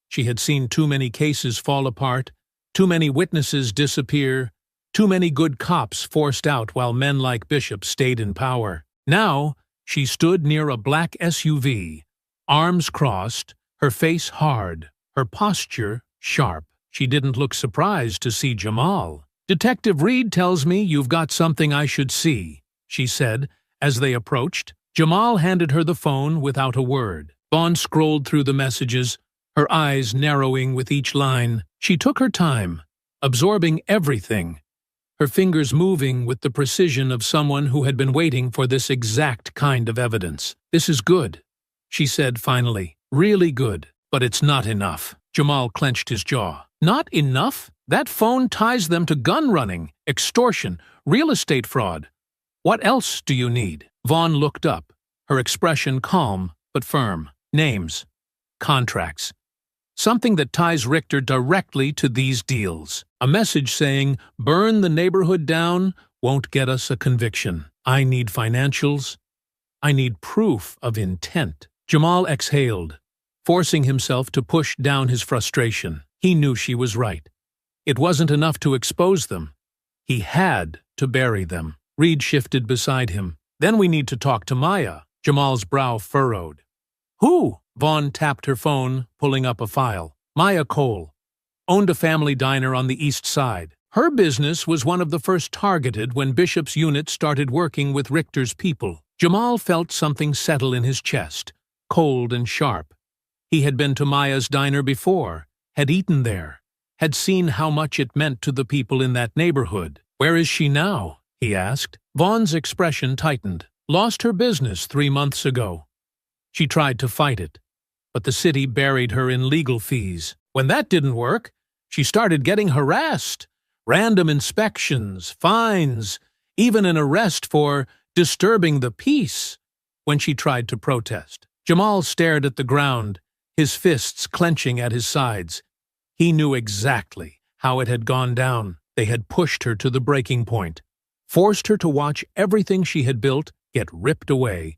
She had seen too many cases fall apart, too many witnesses disappear, too many good cops forced out while men like Bishop stayed in power. Now, she stood near a black SUV, arms crossed, her face hard, her posture sharp. She didn't look surprised to see Jamal. "Detective Reed tells me you've got something I should see," she said as they approached. Jamal handed her the phone without a word. Vaughn scrolled through the messages, her eyes narrowing with each line. She took her time, absorbing everything, her fingers moving with the precision of someone who had been waiting for this exact kind of evidence. "This is good," she said finally. "Really good, but it's not enough." Jamal clenched his jaw. "Not enough? That phone ties them to gun running, extortion, real estate fraud. What else do you need?" Vaughn looked up, her expression calm but firm. "Names. Contracts. Something that ties Richter directly to these deals. A message saying, 'Burn the neighborhood down' won't get us a conviction. I need financials. I need proof of intent." Jamal exhaled, forcing himself to push down his frustration. He knew she was right. It wasn't enough to expose them. He had to bury them. Reed shifted beside him. "Then we need to talk to Maya." Jamal's brow furrowed. "Who?" Vaughn tapped her phone, pulling up a file. "Maya Cole. Owned a family diner on the east side. Her business was one of the first targeted when Bishop's unit started working with Richter's people." Jamal felt something settle in his chest, cold and sharp. He had been to Maya's diner before, had eaten there, had seen how much it meant to the people in that neighborhood. "Where is she now?" he asked. Vaughn's expression tightened. "Lost her business 3 months ago. She tried to fight it, but the city buried her in legal fees. When that didn't work, she started getting harassed. Random inspections, fines, even an arrest for disturbing the peace when she tried to protest." Jamal stared at the ground, his fists clenching at his sides. He knew exactly how it had gone down. They had pushed her to the breaking point, forced her to watch everything she had built get ripped away,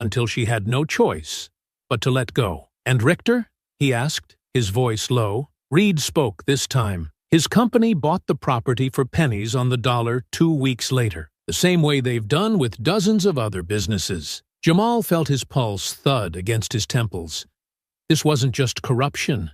until she had no choice but to let go. "And Richter?" he asked, his voice low. Reed spoke this time. "His company bought the property for pennies on the dollar 2 weeks later, the same way they've done with dozens of other businesses." Jamal felt his pulse thud against his temples. This wasn't just corruption.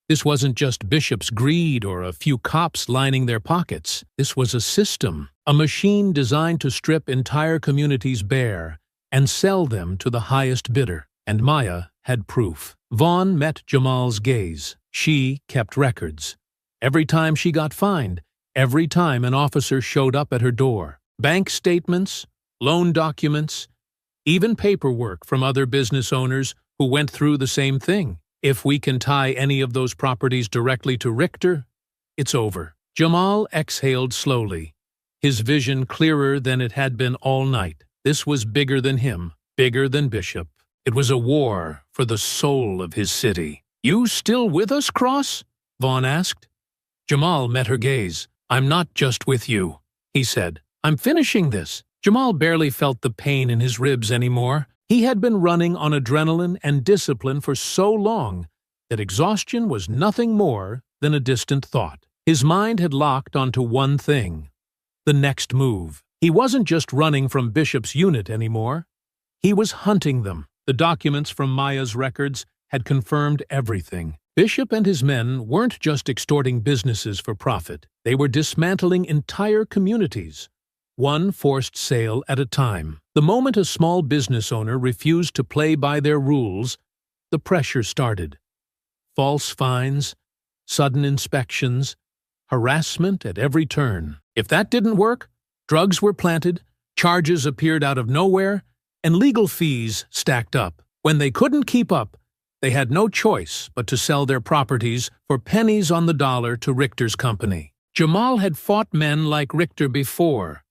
This wasn't just Bishop's greed or a few cops lining their pockets. This was a system, a machine designed to strip entire communities bare and sell them to the highest bidder. And Maya had proof. Vaughn met Jamal's gaze. She kept records. Every time she got fined, every time an officer showed up at her door. Bank statements, loan documents, even paperwork from other business owners who went through the same thing. If we can tie any of those properties directly to Richter, it's over. Jamal exhaled slowly, his vision clearer than it had been all night. This was bigger than him, bigger than Bishop. It was a war for the soul of his city. "You still with us, Cross?" Vaughn asked. Jamal met her gaze. "I'm not just with you," he said. "I'm finishing this." Jamal barely felt the pain in his ribs anymore. He had been running on adrenaline and discipline for so long that exhaustion was nothing more than a distant thought. His mind had locked onto one thing: the next move. He wasn't just running from Bishop's unit anymore. He was hunting them. The documents from Maya's records had confirmed everything. Bishop and his men weren't just extorting businesses for profit. They were dismantling entire communities, one forced sale at a time. The moment a small business owner refused to play by their rules, the pressure started. False fines, sudden inspections, harassment at every turn. If that didn't work, drugs were planted, charges appeared out of nowhere, and legal fees stacked up. When they couldn't keep up, they had no choice but to sell their properties for pennies on the dollar to Richter's company. Jamal had fought men like Richter before,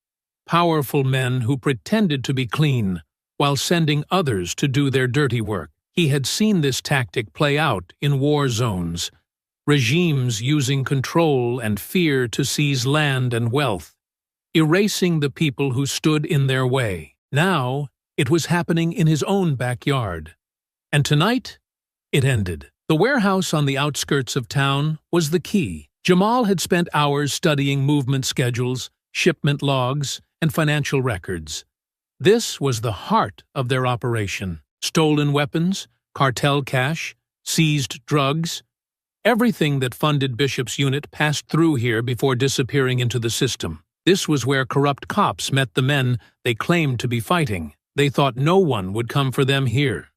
powerful men who pretended to be clean while sending others to do their dirty work. He had seen this tactic play out in war zones, regimes using control and fear to seize land and wealth. erasing the people who stood in their way. Now, it was happening in his own backyard. And tonight, it ended. The warehouse on the outskirts of town was the key. Jamal had spent hours studying movement schedules, shipment logs, and financial records. This was the heart of their operation. Stolen weapons, cartel cash, seized drugs. Everything that funded Bishop's unit passed through here before disappearing into the system. This was where corrupt cops met the men they claimed to be fighting. They thought no one would come for them here.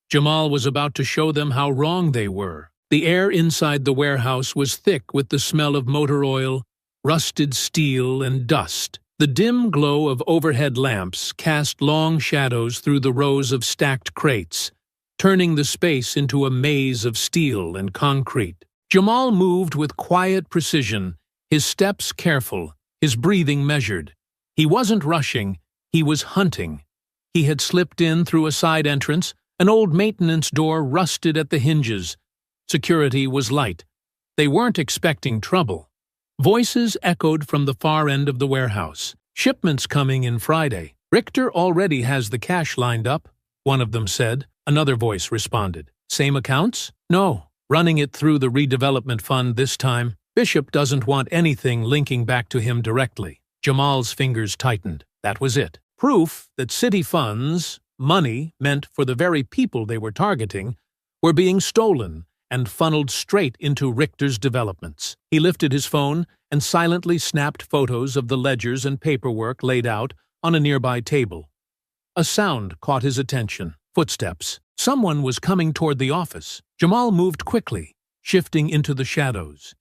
Jamal was about to show them how wrong they were. The air inside the warehouse was thick with the smell of motor oil, rusted steel, and dust. The dim glow of overhead lamps cast long shadows through the rows of stacked crates, turning the space into a maze of steel and concrete. Jamal moved with quiet precision, his steps careful, his breathing measured. He wasn't rushing, he was hunting. He had slipped in through a side entrance, an old maintenance door rusted at the hinges. Security was light. They weren't expecting trouble. Voices echoed from the far end of the warehouse. "Shipments coming in Friday. Richter already has the cash lined up," one of them said. Another voice responded. "Same accounts?" "No. Running it through the redevelopment fund this time. Bishop doesn't want anything linking back to him directly." Jamal's fingers tightened. That was it. Proof that city funds, money meant for the very people they were targeting, were being stolen and funneled straight into Richter's developments. He lifted his phone and silently snapped photos of the ledgers and paperwork laid out on a nearby table. A sound caught his attention. Footsteps. Someone was coming toward the office. Jamal moved quickly, shifting into the shadows.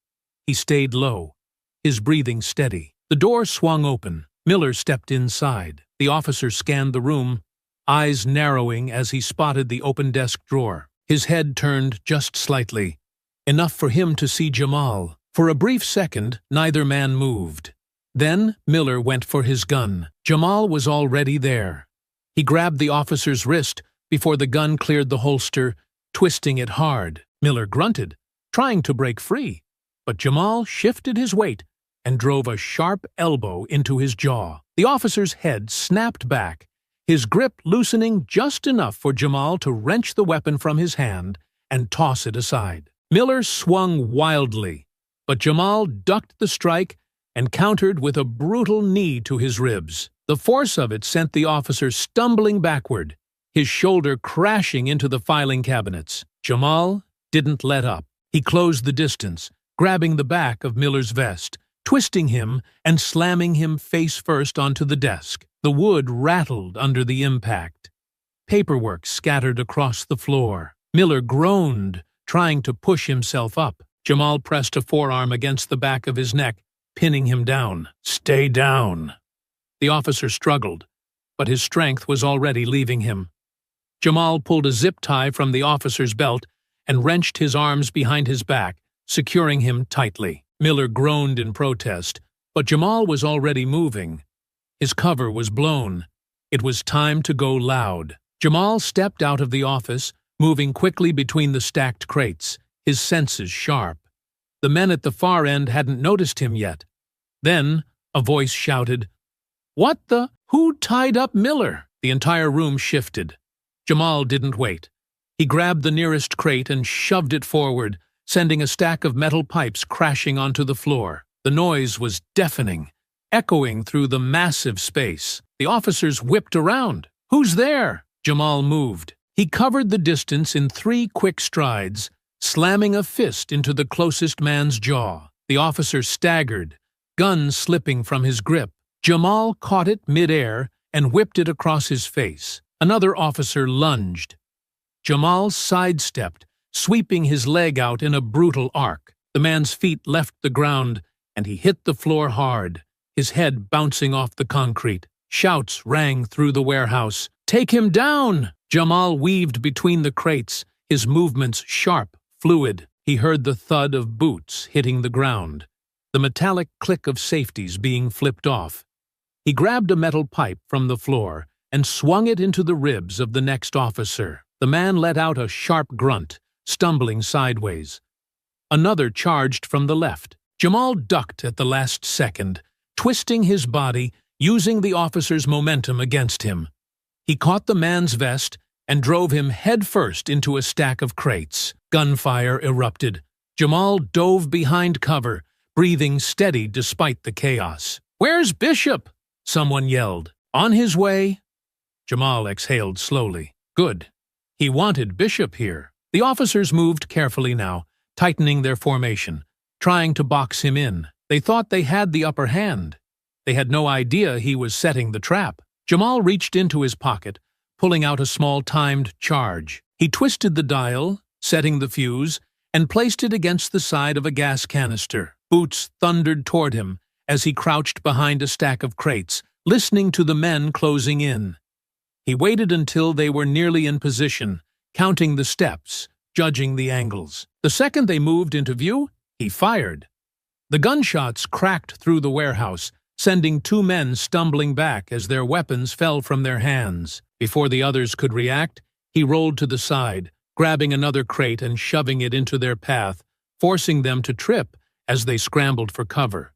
He stayed low, his breathing steady. The door swung open. Miller stepped inside. The officer scanned the room, eyes narrowing as he spotted the open desk drawer. His head turned just slightly, enough for him to see Jamal. For a brief second, neither man moved. Then Miller went for his gun. Jamal was already there. He grabbed the officer's wrist before the gun cleared the holster, twisting it hard. Miller grunted, trying to break free, but Jamal shifted his weight and drove a sharp elbow into his jaw. The officer's head snapped back, his grip loosening just enough for Jamal to wrench the weapon from his hand and toss it aside. Miller swung wildly, but Jamal ducked the strike and countered with a brutal knee to his ribs. The force of it sent the officer stumbling backward, his shoulder crashing into the filing cabinets. Jamal didn't let up. He closed the distance, grabbing the back of Miller's vest, twisting him and slamming him face first onto the desk. The wood rattled under the impact. Paperwork scattered across the floor. Miller groaned, trying to push himself up. Jamal pressed a forearm against the back of his neck, pinning him down. "Stay down." The officer struggled, but his strength was already leaving him. Jamal pulled a zip tie from the officer's belt and wrenched his arms behind his back, securing him tightly. Miller groaned in protest, but Jamal was already moving. His cover was blown. It was time to go loud. Jamal stepped out of the office, moving quickly between the stacked crates, his senses sharp. The men at the far end hadn't noticed him yet. Then a voice shouted, "What the? Who tied up Miller?" The entire room shifted. Jamal didn't wait. He grabbed the nearest crate and shoved it forward, sending a stack of metal pipes crashing onto the floor. The noise was deafening, echoing through the massive space. The officers whipped around. "Who's there?" Jamal moved. He covered the distance in 3 quick strides, slamming a fist into the closest man's jaw. The officer staggered, gun slipping from his grip. Jamal caught it mid-air and whipped it across his face. Another officer lunged. Jamal sidestepped, sweeping his leg out in a brutal arc. The man's feet left the ground, and he hit the floor hard, his head bouncing off the concrete. Shouts rang through the warehouse. "Take him down!" Jamal weaved between the crates, his movements sharp, fluid. He heard the thud of boots hitting the ground, the metallic click of safeties being flipped off. He grabbed a metal pipe from the floor and swung it into the ribs of the next officer. The man let out a sharp grunt, stumbling sideways. Another charged from the left. Jamal ducked at the last second, twisting his body, using the officer's momentum against him. He caught the man's vest and drove him headfirst into a stack of crates. Gunfire erupted. Jamal dove behind cover, breathing steady despite the chaos. "Where's Bishop?" someone yelled. "On his way." Jamal exhaled slowly. Good. He wanted Bishop here. The officers moved carefully now, tightening their formation, trying to box him in. They thought they had the upper hand. They had no idea he was setting the trap. Jamal reached into his pocket, pulling out a small timed charge. He twisted the dial, setting the fuse, and placed it against the side of a gas canister. Boots thundered toward him as he crouched behind a stack of crates, listening to the men closing in. He waited until they were nearly in position, counting the steps, judging the angles. The second they moved into view, he fired. The gunshots cracked through the warehouse, sending two men stumbling back as their weapons fell from their hands. Before the others could react, he rolled to the side, grabbing another crate and shoving it into their path, forcing them to trip as they scrambled for cover.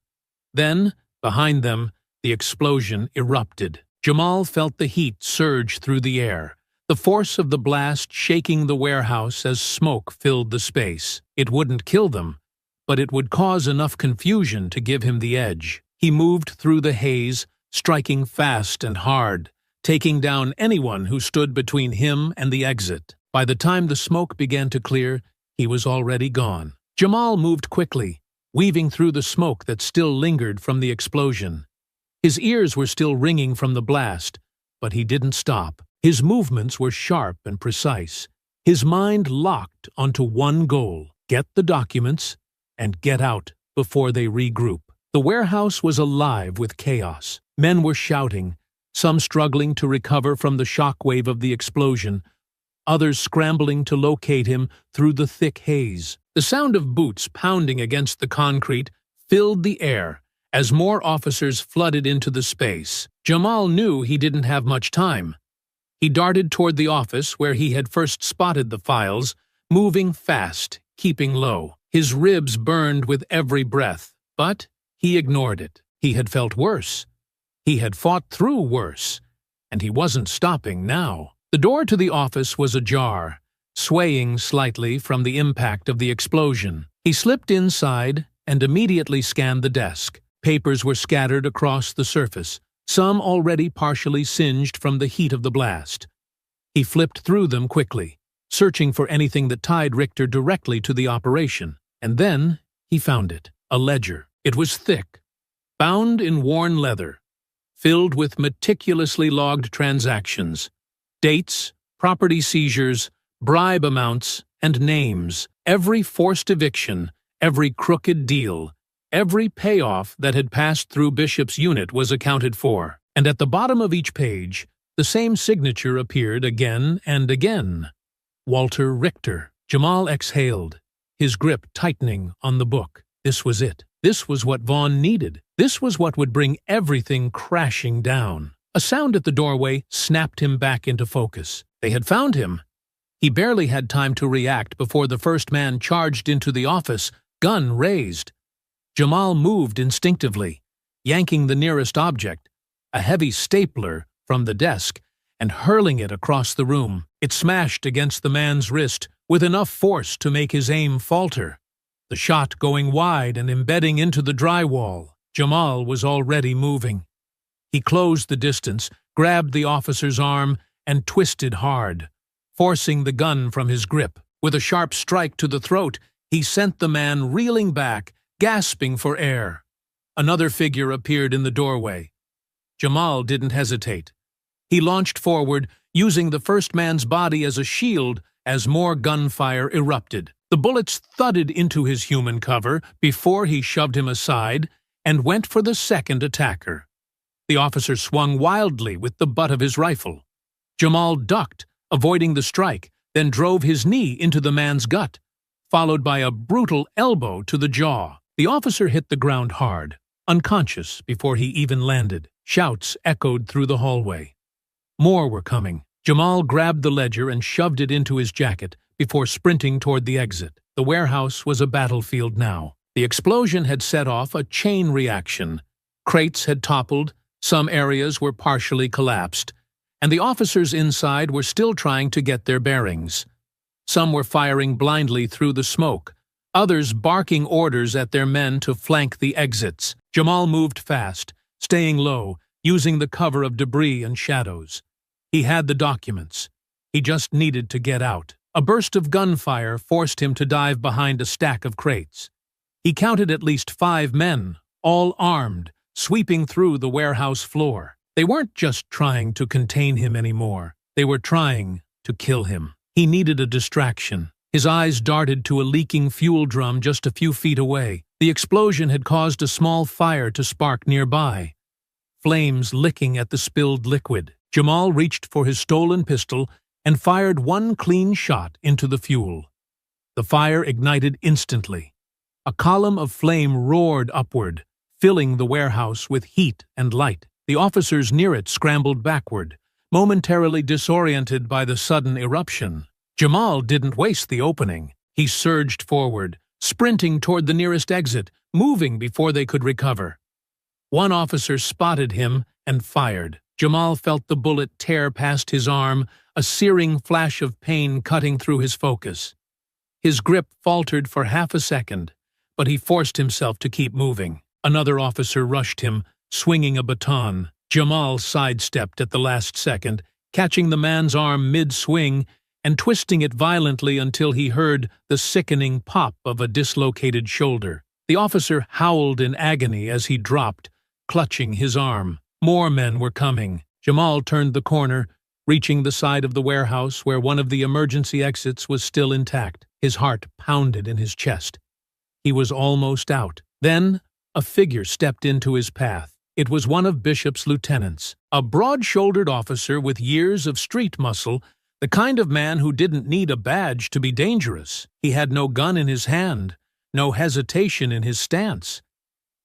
Then, behind them, the explosion erupted. Jamal felt the heat surge through the air, the force of the blast shaking the warehouse as smoke filled the space. It wouldn't kill them, but it would cause enough confusion to give him the edge. He moved through the haze, striking fast and hard, taking down anyone who stood between him and the exit. By the time the smoke began to clear, he was already gone. Jamal moved quickly, weaving through the smoke that still lingered from the explosion. His ears were still ringing from the blast, but he didn't stop. His movements were sharp and precise, his mind locked onto one goal: get the documents and get out before they regroup. The warehouse was alive with chaos. Men were shouting, some struggling to recover from the shockwave of the explosion, others scrambling to locate him through the thick haze. The sound of boots pounding against the concrete filled the air as more officers flooded into the space. Jamal knew he didn't have much time. He darted toward the office where he had first spotted the files, moving fast, keeping low. His ribs burned with every breath, but he ignored it. He had felt worse. He had fought through worse, and he wasn't stopping now. The door to the office was ajar, swaying slightly from the impact of the explosion. He slipped inside and immediately scanned the desk. Papers were scattered across the surface, some already partially singed from the heat of the blast. He flipped through them quickly, searching for anything that tied Richter directly to the operation. And then he found it, a ledger. It was thick, bound in worn leather, filled with meticulously logged transactions, dates, property seizures, bribe amounts, and names. Every forced eviction, every crooked deal, every payoff that had passed through Bishop's unit was accounted for. And at the bottom of each page, the same signature appeared again and again. Walter Richter. Jamal exhaled, his grip tightening on the book. This was it. This was what Vaughn needed. This was what would bring everything crashing down. A sound at the doorway snapped him back into focus. They had found him. He barely had time to react before the first man charged into the office, gun raised. Jamal moved instinctively, yanking the nearest object, a heavy stapler, from the desk, and hurling it across the room. It smashed against the man's wrist with enough force to make his aim falter, the shot going wide and embedding into the drywall. Jamal was already moving. He closed the distance, grabbed the officer's arm, and twisted hard, forcing the gun from his grip. With a sharp strike to the throat, he sent the man reeling back, gasping for air. Another figure appeared in the doorway. Jamal didn't hesitate. He launched forward, using the first man's body as a shield as more gunfire erupted. The bullets thudded into his human cover before he shoved him aside and went for the second attacker. The officer swung wildly with the butt of his rifle. Jamal ducked, avoiding the strike, then drove his knee into the man's gut, followed by a brutal elbow to the jaw. The officer hit the ground hard, unconscious before he even landed. Shouts echoed through the hallway. More were coming. Jamal grabbed the ledger and shoved it into his jacket before sprinting toward the exit. The warehouse was a battlefield now. The explosion had set off a chain reaction. Crates had toppled, some areas were partially collapsed, and the officers inside were still trying to get their bearings. Some were firing blindly through the smoke, others barking orders at their men to flank the exits. Jamal moved fast, staying low, using the cover of debris and shadows. He had the documents. He just needed to get out. A burst of gunfire forced him to dive behind a stack of crates. He counted at least 5 men, all armed, sweeping through the warehouse floor. They weren't just trying to contain him anymore. They were trying to kill him. He needed a distraction. His eyes darted to a leaking fuel drum just a few feet away. The explosion had caused a small fire to spark nearby, flames licking at the spilled liquid. Jamal reached for his stolen pistol and fired one clean shot into the fuel. The fire ignited instantly. A column of flame roared upward, filling the warehouse with heat and light. The officers near it scrambled backward, momentarily disoriented by the sudden eruption. Jamal didn't waste the opening. He surged forward, sprinting toward the nearest exit, moving before they could recover. One officer spotted him and fired. Jamal felt the bullet tear past his arm, a searing flash of pain cutting through his focus. His grip faltered for half a second, but he forced himself to keep moving. Another officer rushed him, swinging a baton. Jamal sidestepped at the last second, catching the man's arm mid-swing and twisting it violently until he heard the sickening pop of a dislocated shoulder. The officer howled in agony as he dropped, clutching his arm. More men were coming. Jamal turned the corner, reaching the side of the warehouse where one of the emergency exits was still intact. His heart pounded in his chest. He was almost out. Then, a figure stepped into his path. It was one of Bishop's lieutenants, a broad-shouldered officer with years of street muscle, the kind of man who didn't need a badge to be dangerous. He had no gun in his hand, no hesitation in his stance.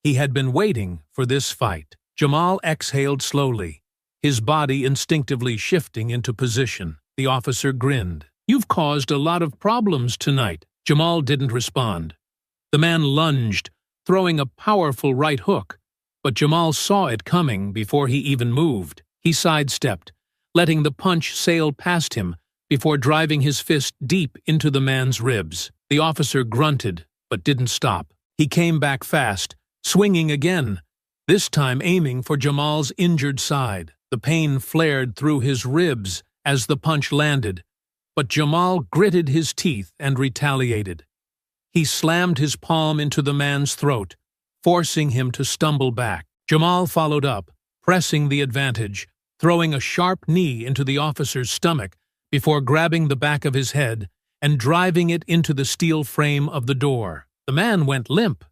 He had been waiting for this fight. Jamal exhaled slowly, his body instinctively shifting into position. The officer grinned. "You've caused a lot of problems tonight." Jamal didn't respond. The man lunged, throwing a powerful right hook, but Jamal saw it coming before he even moved. He sidestepped, letting the punch sail past him before driving his fist deep into the man's ribs. The officer grunted, but didn't stop. He came back fast, swinging again, this time aiming for Jamal's injured side. The pain flared through his ribs as the punch landed, but Jamal gritted his teeth and retaliated. He slammed his palm into the man's throat, forcing him to stumble back. Jamal followed up, pressing the advantage, throwing a sharp knee into the officer's stomach before grabbing the back of his head and driving it into the steel frame of the door. The man went limp.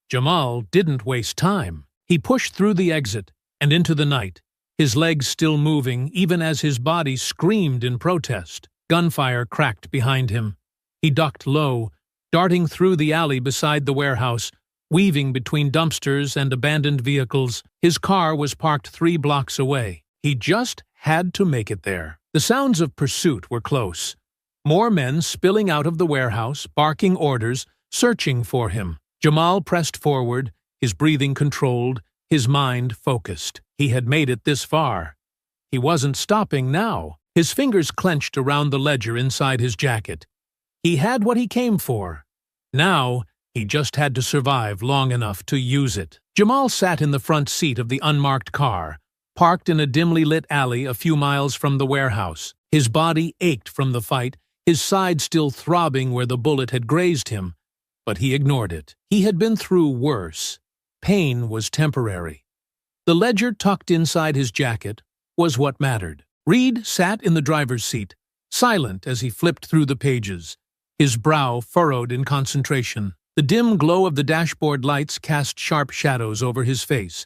Jamal didn't waste time. He pushed through the exit and into the night, his legs still moving even as his body screamed in protest. Gunfire cracked behind him. He ducked low, darting through the alley beside the warehouse, weaving between dumpsters and abandoned vehicles. His car was parked 3 blocks away. He just had to make it there. The sounds of pursuit were close. More men spilling out of the warehouse, barking orders, searching for him. Jamal pressed forward, his breathing controlled, his mind focused. He had made it this far. He wasn't stopping now. His fingers clenched around the ledger inside his jacket. He had what he came for. Now, he just had to survive long enough to use it. Jamal sat in the front seat of the unmarked car, parked in a dimly lit alley a few miles from the warehouse. His body ached from the fight, his side still throbbing where the bullet had grazed him, but he ignored it. He had been through worse. Pain was temporary. The ledger tucked inside his jacket was what mattered. Reed sat in the driver's seat, silent as he flipped through the pages, his brow furrowed in concentration. The dim glow of the dashboard lights cast sharp shadows over his face,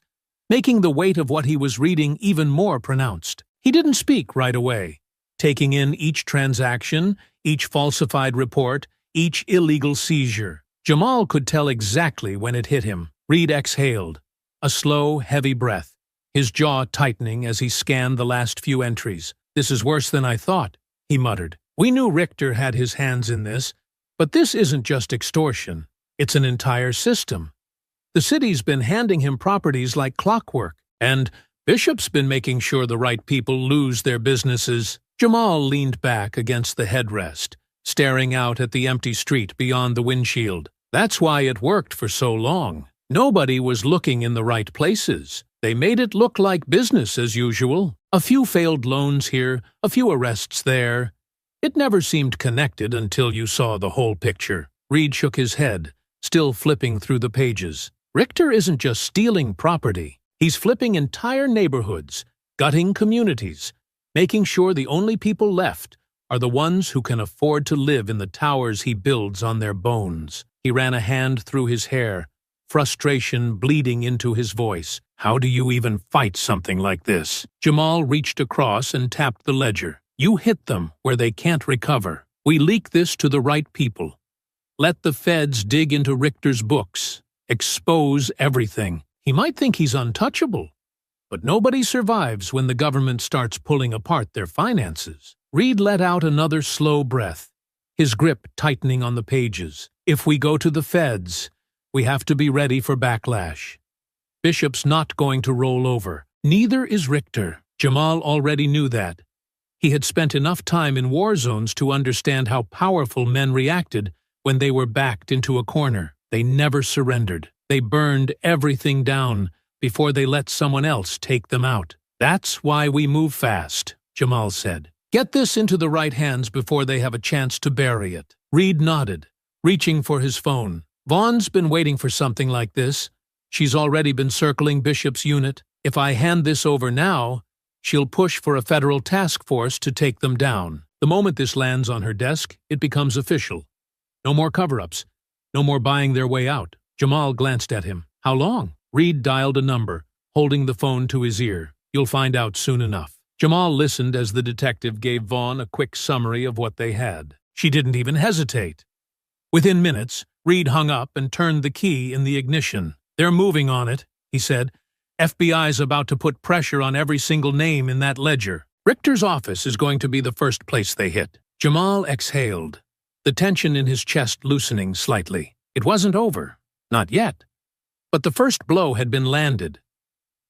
making the weight of what he was reading even more pronounced. He didn't speak right away, taking in each transaction, each falsified report, each illegal seizure. Jamal could tell exactly when it hit him. Reed exhaled, a slow, heavy breath, his jaw tightening as he scanned the last few entries. "This is worse than I thought," he muttered. "We knew Richter had his hands in this, but this isn't just extortion. It's an entire system. The city's been handing him properties like clockwork, and Bishop's been making sure the right people lose their businesses. Jamal leaned back against the headrest, staring out at the empty street beyond the windshield. That's why it worked for so long. Nobody was looking in the right places. They made it look like business as usual. A few failed loans here, a few arrests there. It never seemed connected until you saw the whole picture. Reed shook his head, still flipping through the pages. Richter isn't just stealing property. He's flipping entire neighborhoods, gutting communities, making sure the only people left are the ones who can afford to live in the towers he builds on their bones. He ran a hand through his hair, frustration bleeding into his voice. How do you even fight something like this? Jamal reached across and tapped the ledger. You hit them where they can't recover. We leak this to the right people. Let the feds dig into Richter's books. Expose everything. He might think he's untouchable, but nobody survives when the government starts pulling apart their finances. Reed let out another slow breath, his grip tightening on the pages. If we go to the feds, we have to be ready for backlash. Bishop's not going to roll over. Neither is Richter. Jamal already knew that. He had spent enough time in war zones to understand how powerful men reacted when they were backed into a corner. They never surrendered. They burned everything down before they let someone else take them out. That's why we move fast, Jamal said. Get this into the right hands before they have a chance to bury it. Reed nodded, reaching for his phone. Vaughn's been waiting for something like this. She's already been circling Bishop's unit. If I hand this over now, she'll push for a federal task force to take them down. The moment this lands on her desk, it becomes official. No more cover-ups. No more buying their way out. Jamal glanced at him. How long? Reed dialed a number, holding the phone to his ear. You'll find out soon enough. Jamal listened as the detective gave Vaughn a quick summary of what they had. She didn't even hesitate. Within minutes, Reed hung up and turned the key in the ignition. They're moving on it, he said. FBI's about to put pressure on every single name in that ledger. Richter's office is going to be the first place they hit. Jamal exhaled, the tension in his chest loosening slightly. It wasn't over. Not yet. But the first blow had been landed.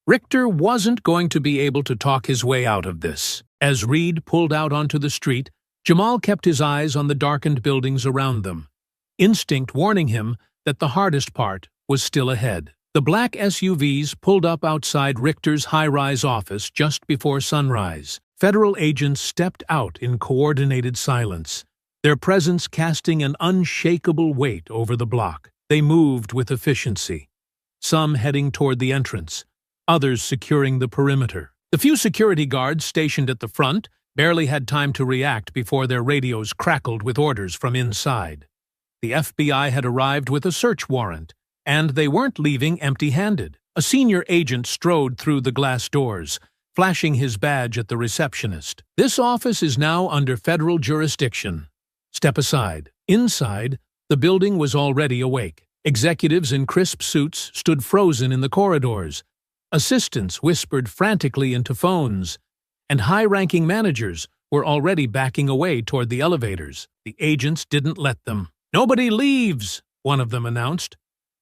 Richter wasn't going to be able to talk his way out of this. As Reed pulled out onto the street, Jamal kept his eyes on the darkened buildings around them, instinct warning him that the hardest part was still ahead. The black SUVs pulled up outside Richter's high-rise office just before sunrise. Federal agents stepped out in coordinated silence, their presence casting an unshakable weight over the block. They moved with efficiency, some heading toward the entrance, others securing the perimeter. The few security guards stationed at the front barely had time to react before their radios crackled with orders from inside. The FBI had arrived with a search warrant, and they weren't leaving empty-handed. A senior agent strode through the glass doors, flashing his badge at the receptionist. This office is now under federal jurisdiction. Step aside. Inside, the building was already awake. Executives in crisp suits stood frozen in the corridors. Assistants whispered frantically into phones, and high-ranking managers were already backing away toward the elevators. The agents didn't let them. "Nobody leaves," one of them announced.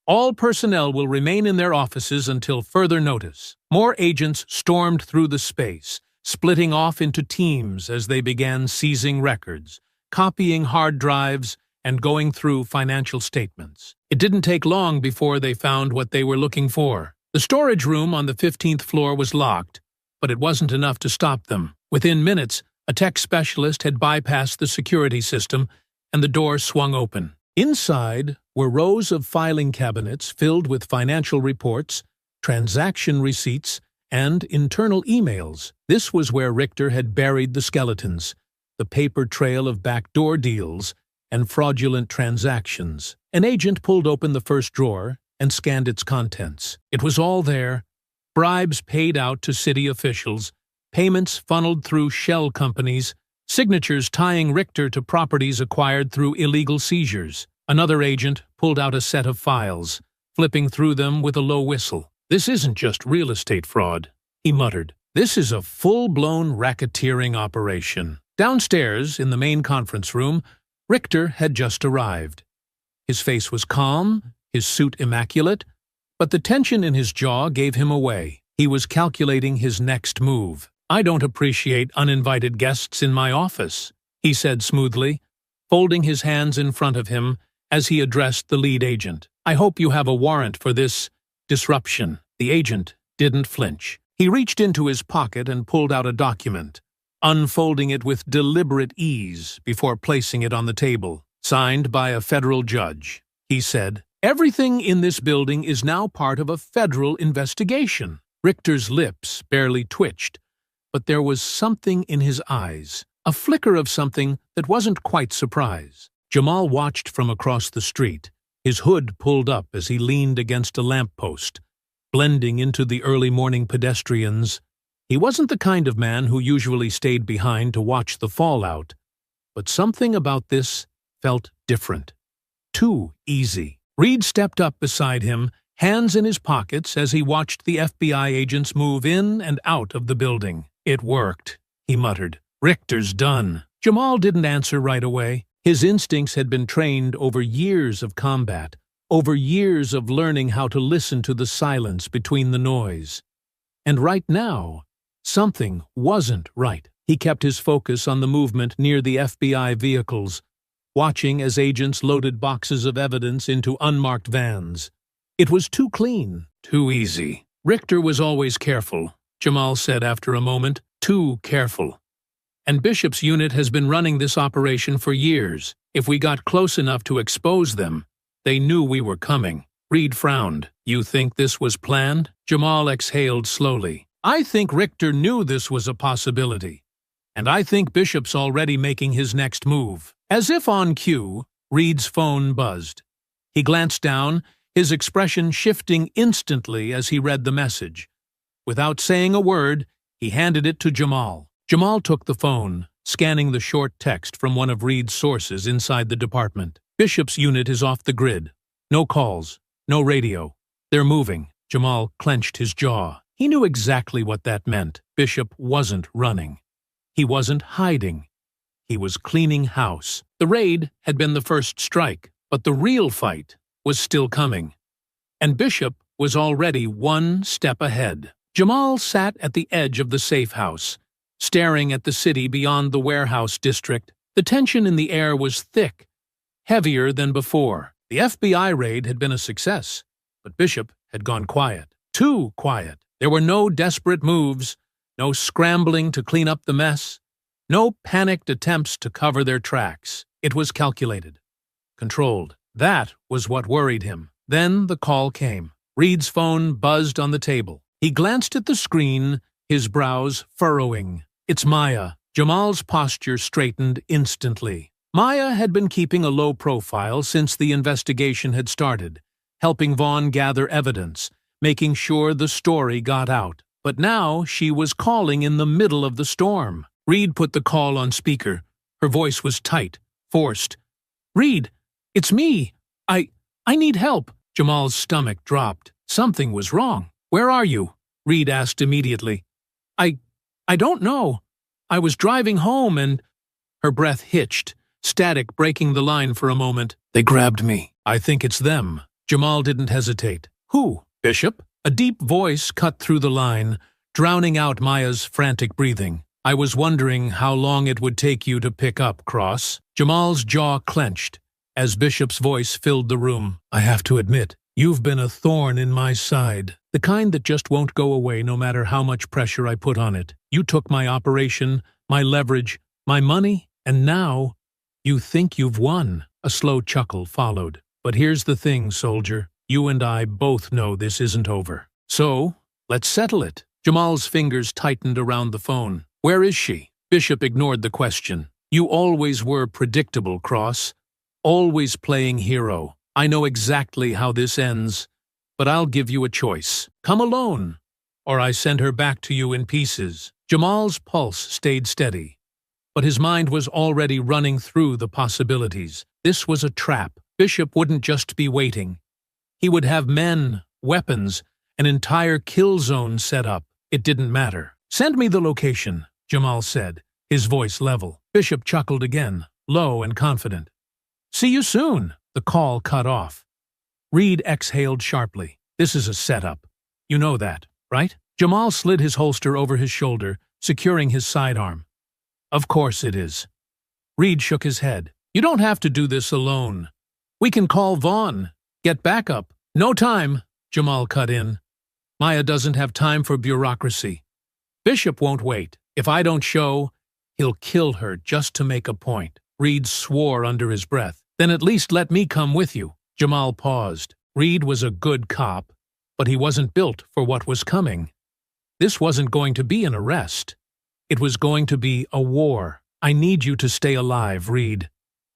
"All personnel will remain in their offices until further notice." More agents stormed through the space, splitting off into teams as they began seizing records, copying hard drives, and going through financial statements. It didn't take long before they found what they were looking for. The storage room on the 15th floor was locked, but it wasn't enough to stop them. Within minutes, a tech specialist had bypassed the security system, and the door swung open. Inside were rows of filing cabinets filled with financial reports, transaction receipts, and internal emails. This was where Richter had buried the skeletons, the paper trail of backdoor deals and fraudulent transactions. An agent pulled open the first drawer and scanned its contents. It was all there: bribes paid out to city officials, payments funneled through shell companies, signatures tying Richter to properties acquired through illegal seizures. Another agent pulled out a set of files, flipping through them with a low whistle. "This isn't just real estate fraud," he muttered. "This is a full-blown racketeering operation." Downstairs, in the main conference room, Richter had just arrived. His face was calm, his suit immaculate, But the tension in his jaw gave him away. He was calculating his next move. "I don't appreciate uninvited guests in my office," he said smoothly, folding his hands in front of him as he addressed the lead agent. "I hope you have a warrant for this disruption." The agent didn't flinch. He reached into his pocket and pulled out a document, unfolding it with deliberate ease before placing it on the table. "Signed by a federal judge," he said. "Everything in this building is now part of a federal investigation." Richter's lips barely twitched, but there was something in his eyes, a flicker of something that wasn't quite surprise. Jamal watched from across the street, his hood pulled up as he leaned against a lamppost, blending into the early morning pedestrians. He wasn't the kind of man who usually stayed behind to watch the fallout, but something about this felt different. Too easy. Reed stepped up beside him, hands in his pockets as he watched the FBI agents move in and out of the building. "It worked," he muttered. "Richter's done." Jamal didn't answer right away. His instincts had been trained over years of combat, over years of learning how to listen to the silence between the noise. And right now, something wasn't right. He kept his focus on the movement near the FBI vehicles, watching as agents loaded boxes of evidence into unmarked vans. It was too clean, too easy. "Richter was always careful," Jamal said after a moment. "Too careful. And Bishop's unit has been running this operation for years. If we got close enough to expose them, they knew we were coming." Reed frowned. "You think this was planned?" Jamal exhaled slowly. "I think Richter knew this was a possibility. And I think Bishop's already making his next move." As if on cue, Reed's phone buzzed. He glanced down, his expression shifting instantly as he read the message. Without saying a word, he handed it to Jamal. Jamal took the phone, scanning the short text from one of Reed's sources inside the department. "Bishop's unit is off the grid. No calls, no radio. They're moving." Jamal clenched his jaw. He knew exactly what that meant. Bishop wasn't running. He wasn't hiding. He was cleaning house. The raid had been the first strike, but the real fight was still coming. And Bishop was already one step ahead. Jamal sat at the edge of the safe house, staring at the city beyond the warehouse district. The tension in the air was thick, heavier than before. The FBI raid had been a success, but Bishop had gone quiet. Too quiet. There were no desperate moves, no scrambling to clean up the mess, no panicked attempts to cover their tracks. It was calculated, controlled. That was what worried him. Then the call came. Reed's phone buzzed on the table. He glanced at the screen, his brows furrowing. "It's Maya." Jamal's posture straightened instantly. Maya had been keeping a low profile since the investigation had started, helping Vaughn gather evidence, making sure the story got out. But now she was calling in the middle of the storm. Reed put the call on speaker. Her voice was tight, forced. "Reed, it's me. I need help." Jamal's stomach dropped. Something was wrong. "Where are you?" Reed asked immediately. I don't know. I was driving home and—" Her breath hitched, static breaking the line for a moment. "They grabbed me. I think it's them." Jamal didn't hesitate. "Who? Bishop?" A deep voice cut through the line, drowning out Maya's frantic breathing. "I was wondering how long it would take you to pick up, Cross." Jamal's jaw clenched as Bishop's voice filled the room. "I have to admit, you've been a thorn in my side. The kind that just won't go away no matter how much pressure I put on it. You took my operation, my leverage, my money, and now you think you've won." A slow chuckle followed. "But here's the thing, soldier. You and I both know this isn't over. So, let's settle it." Jamal's fingers tightened around the phone. "Where is she?" Bishop ignored the question. "You always were predictable, Cross. Always playing hero. I know exactly how this ends, but I'll give you a choice. Come alone, or I send her back to you in pieces." Jamal's pulse stayed steady, but his mind was already running through the possibilities. This was a trap. Bishop wouldn't just be waiting. He would have men, weapons, an entire kill zone set up. It didn't matter. "Send me the location," Jamal said, his voice level. Bishop chuckled again, low and confident. "See you soon." The call cut off. Reed exhaled sharply. This is a setup. You know that, right? Jamal slid his holster over his shoulder, securing his sidearm. Of course it is. Reed shook his head. You don't have to do this alone. We can call Vaughn. Get backup. No time, Jamal cut in. Maya doesn't have time for bureaucracy. Bishop won't wait. If I don't show, he'll kill her just to make a point. Reed swore under his breath. Then at least let me come with you. Jamal paused. Reed was a good cop, but he wasn't built for what was coming. This wasn't going to be an arrest. It was going to be a war. I need you to stay alive, Reed,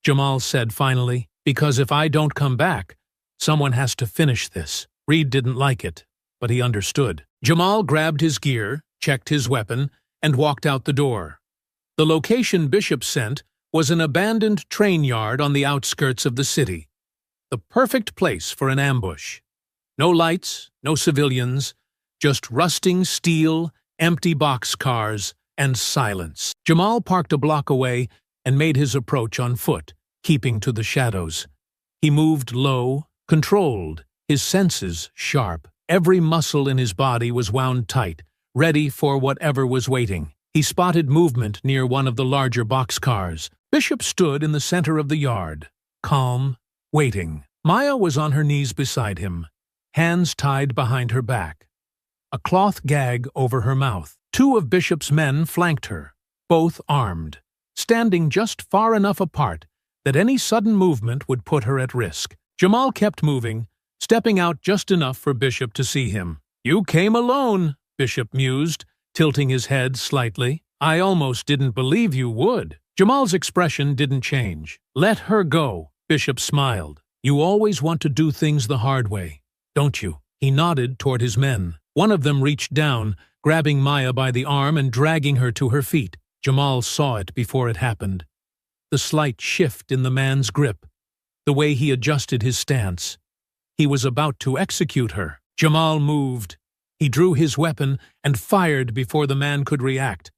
Jamal said finally, because if I don't come back, someone has to finish this. Reed didn't like it, but he understood. Jamal grabbed his gear, checked his weapon, and walked out the door. The location Bishop sent was an abandoned train yard on the outskirts of the city. The perfect place for an ambush. No lights, no civilians, just rusting steel, empty boxcars, and silence. Jamal parked a block away and made his approach on foot, keeping to the shadows. He moved low, controlled, his senses sharp. Every muscle in his body was wound tight, ready for whatever was waiting. He spotted movement near one of the larger boxcars. Bishop stood in the center of the yard, calm, waiting. Maya was on her knees beside him, hands tied behind her back, a cloth gag over her mouth. Two of Bishop's men flanked her, both armed, standing just far enough apart that any sudden movement would put her at risk. Jamal kept moving, stepping out just enough for Bishop to see him. You came alone, Bishop mused, tilting his head slightly. I almost didn't believe you would. Jamal's expression didn't change. Let her go, Bishop smiled. You always want to do things the hard way, don't you? He nodded toward his men. One of them reached down, grabbing Maya by the arm and dragging her to her feet. Jamal saw it before it happened. The slight shift in the man's grip, the way he adjusted his stance. He was about to execute her. Jamal moved. He drew his weapon and fired before the man could react,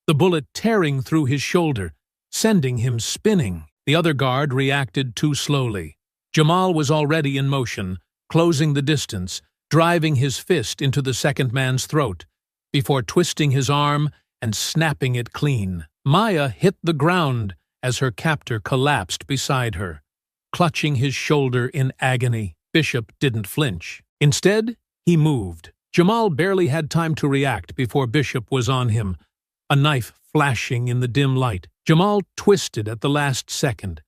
the bullet tearing through his shoulder, sending him spinning. The other guard reacted too slowly. Jamal was already in motion, closing the distance, driving his fist into the second man's throat, before twisting his arm and snapping it clean. Maya hit the ground as her captor collapsed beside her, clutching his shoulder in agony. Bishop didn't flinch. Instead, he moved. Jamal barely had time to react before Bishop was on him, a knife flashing in the dim light. Jamal twisted at the last second,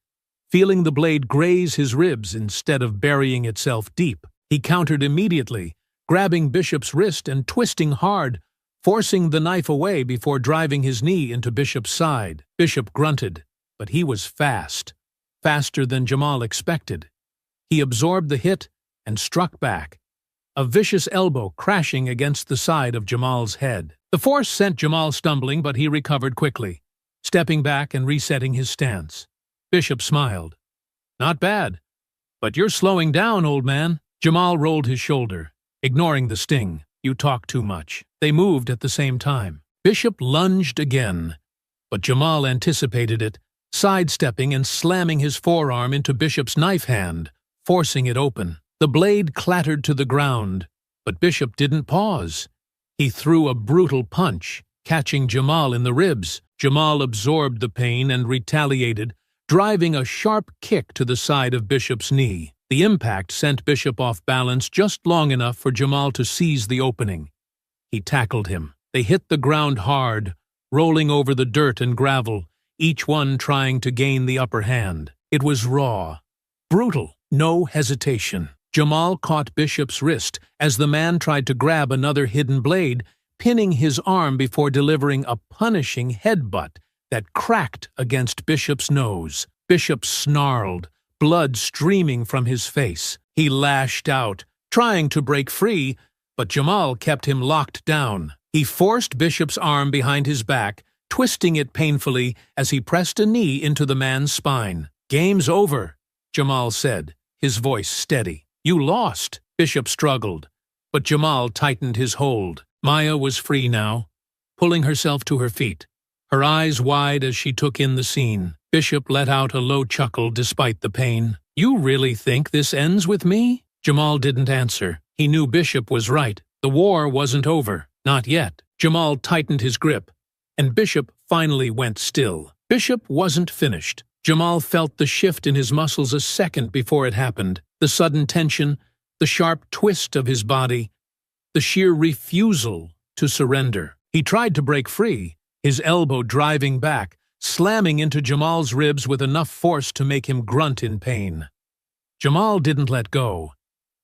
feeling the blade graze his ribs instead of burying itself deep. He countered immediately, grabbing Bishop's wrist and twisting hard, forcing the knife away before driving his knee into Bishop's side. Bishop grunted, but he was fast, faster than Jamal expected. He absorbed the hit and struck back, a vicious elbow crashing against the side of Jamal's head. The force sent Jamal stumbling, but he recovered quickly, stepping back and resetting his stance. Bishop smiled. Not bad, but you're slowing down, old man. Jamal rolled his shoulder, ignoring the sting. You talk too much. They moved at the same time. Bishop lunged again, but Jamal anticipated it, sidestepping and slamming his forearm into Bishop's knife hand, forcing it open. The blade clattered to the ground, but Bishop didn't pause. He threw a brutal punch, catching Jamal in the ribs. Jamal absorbed the pain and retaliated, driving a sharp kick to the side of Bishop's knee. The impact sent Bishop off balance just long enough for Jamal to seize the opening. He tackled him. They hit the ground hard, rolling over the dirt and gravel, each one trying to gain the upper hand. It was raw, brutal, no hesitation. Jamal caught Bishop's wrist as the man tried to grab another hidden blade, pinning his arm before delivering a punishing headbutt that cracked against Bishop's nose. Bishop snarled, blood streaming from his face. He lashed out, trying to break free, but Jamal kept him locked down. He forced Bishop's arm behind his back, twisting it painfully as he pressed a knee into the man's spine. Game's over, Jamal said, his voice steady. You lost. Bishop struggled, but Jamal tightened his hold. Maya was free now, pulling herself to her feet, her eyes wide as she took in the scene. Bishop let out a low chuckle despite the pain. You really think this ends with me? Jamal didn't answer. He knew Bishop was right. The war wasn't over. Not yet. Jamal tightened his grip, and Bishop finally went still. Bishop wasn't finished. Jamal felt the shift in his muscles a second before it happened. The sudden tension, the sharp twist of his body, the sheer refusal to surrender. He tried to break free, his elbow driving back, slamming into Jamal's ribs with enough force to make him grunt in pain. Jamal didn't let go.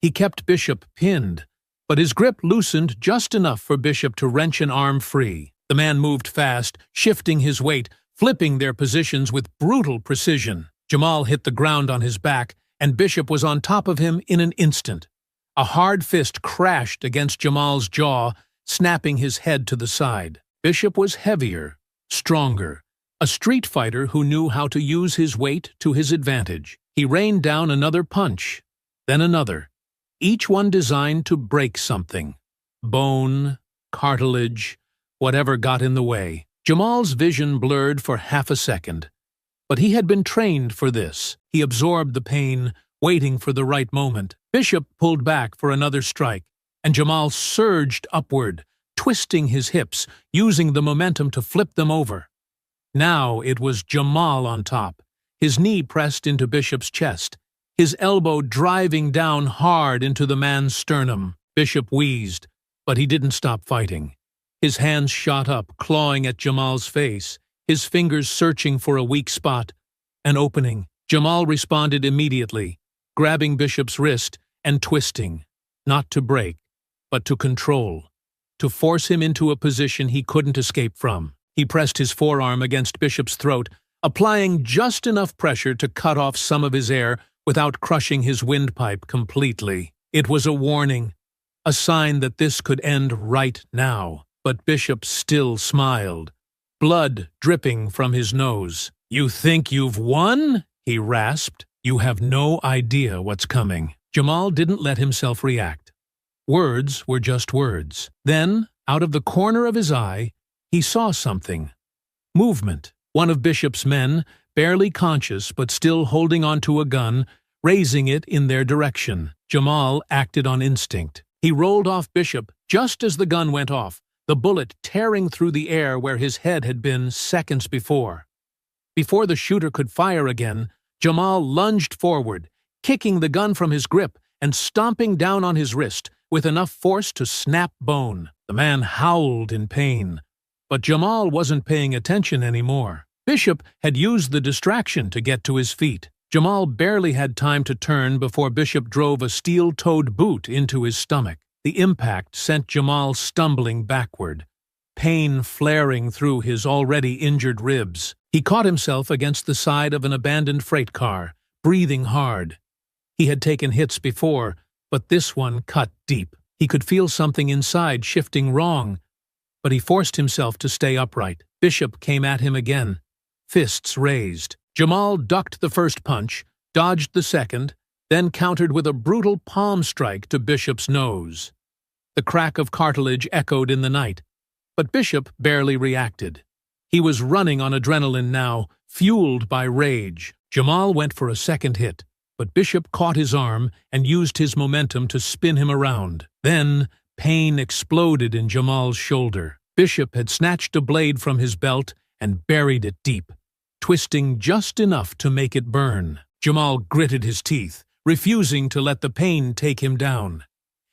He kept Bishop pinned, but his grip loosened just enough for Bishop to wrench an arm free. The man moved fast, shifting his weight, flipping their positions with brutal precision. Jamal hit the ground on his back, and Bishop was on top of him in an instant. A hard fist crashed against Jamal's jaw, snapping his head to the side. Bishop was heavier, stronger, a street fighter who knew how to use his weight to his advantage. He rained down another punch, then another, each one designed to break something. Bone, cartilage, whatever got in the way. Jamal's vision blurred for half a second. But he had been trained for this. He absorbed the pain, waiting for the right moment. Bishop pulled back for another strike, and Jamal surged upward, twisting his hips, using the momentum to flip them over. Now it was Jamal on top, his knee pressed into Bishop's chest, his elbow driving down hard into the man's sternum. Bishop wheezed, but he didn't stop fighting. His hands shot up, clawing at Jamal's face, his fingers searching for a weak spot. An opening. Jamal responded immediately, grabbing Bishop's wrist and twisting, not to break, but to control, to force him into a position he couldn't escape from. He pressed his forearm against Bishop's throat, applying just enough pressure to cut off some of his air without crushing his windpipe completely. It was a warning, a sign that this could end right now. But Bishop still smiled, blood dripping from his nose. "You think you've won?" he rasped. "You have no idea what's coming." Jamal didn't let himself react. Words were just words. Then, out of the corner of his eye, he saw something. Movement. One of Bishop's men, barely conscious but still holding onto a gun, raising it in their direction. Jamal acted on instinct. He rolled off Bishop just as the gun went off, the bullet tearing through the air where his head had been seconds before. Before the shooter could fire again, Jamal lunged forward, kicking the gun from his grip and stomping down on his wrist with enough force to snap bone. The man howled in pain. But Jamal wasn't paying attention anymore. Bishop had used the distraction to get to his feet. Jamal barely had time to turn before Bishop drove a steel-toed boot into his stomach. The impact sent Jamal stumbling backward, pain flaring through his already injured ribs. He caught himself against the side of an abandoned freight car, breathing hard. He had taken hits before, but this one cut deep. He could feel something inside shifting wrong, but he forced himself to stay upright. Bishop came at him again, fists raised. Jamal ducked the first punch, dodged the second, then countered with a brutal palm strike to Bishop's nose. The crack of cartilage echoed in the night, but Bishop barely reacted. He was running on adrenaline now, fueled by rage. Jamal went for a second hit, but Bishop caught his arm and used his momentum to spin him around. Then, pain exploded in Jamal's shoulder. Bishop had snatched a blade from his belt and buried it deep, twisting just enough to make it burn. Jamal gritted his teeth, refusing to let the pain take him down.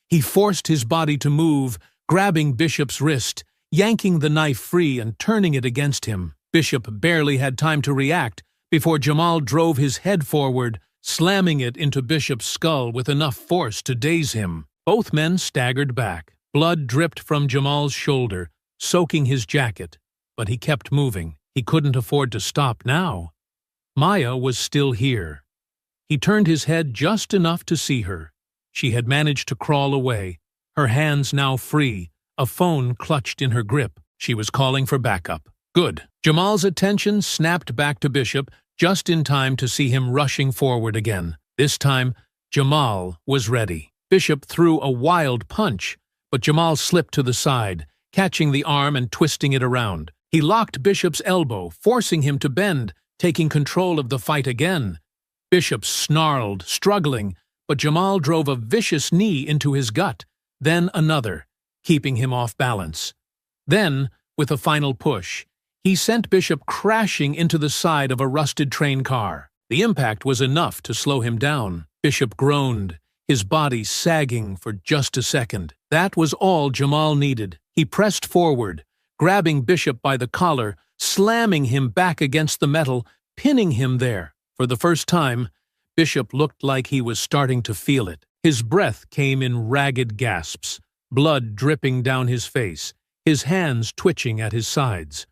He forced his body to move, grabbing Bishop's wrist, yanking the knife free and turning it against him. Bishop barely had time to react before Jamal drove his head forward, slamming it into Bishop's skull with enough force to daze him. Both men staggered back. Blood dripped from Jamal's shoulder, soaking his jacket, but he kept moving. He couldn't afford to stop now. Maya was still here. He turned his head just enough to see her. She had managed to crawl away, her hands now free, a phone clutched in her grip. She was calling for backup. Good. Jamal's attention snapped back to Bishop just in time to see him rushing forward again. This time, Jamal was ready. Bishop threw a wild punch, but Jamal slipped to the side, catching the arm and twisting it around. He locked Bishop's elbow, forcing him to bend, taking control of the fight again. Bishop snarled, struggling, but Jamal drove a vicious knee into his gut, then another, keeping him off balance. Then, with a final push, he sent Bishop crashing into the side of a rusted train car. The impact was enough to slow him down. Bishop groaned, his body sagging for just a second. That was all Jamal needed. He pressed forward, grabbing Bishop by the collar, slamming him back against the metal, pinning him there. For the first time, Bishop looked like he was starting to feel it. His breath came in ragged gasps, blood dripping down his face, his hands twitching at his sides.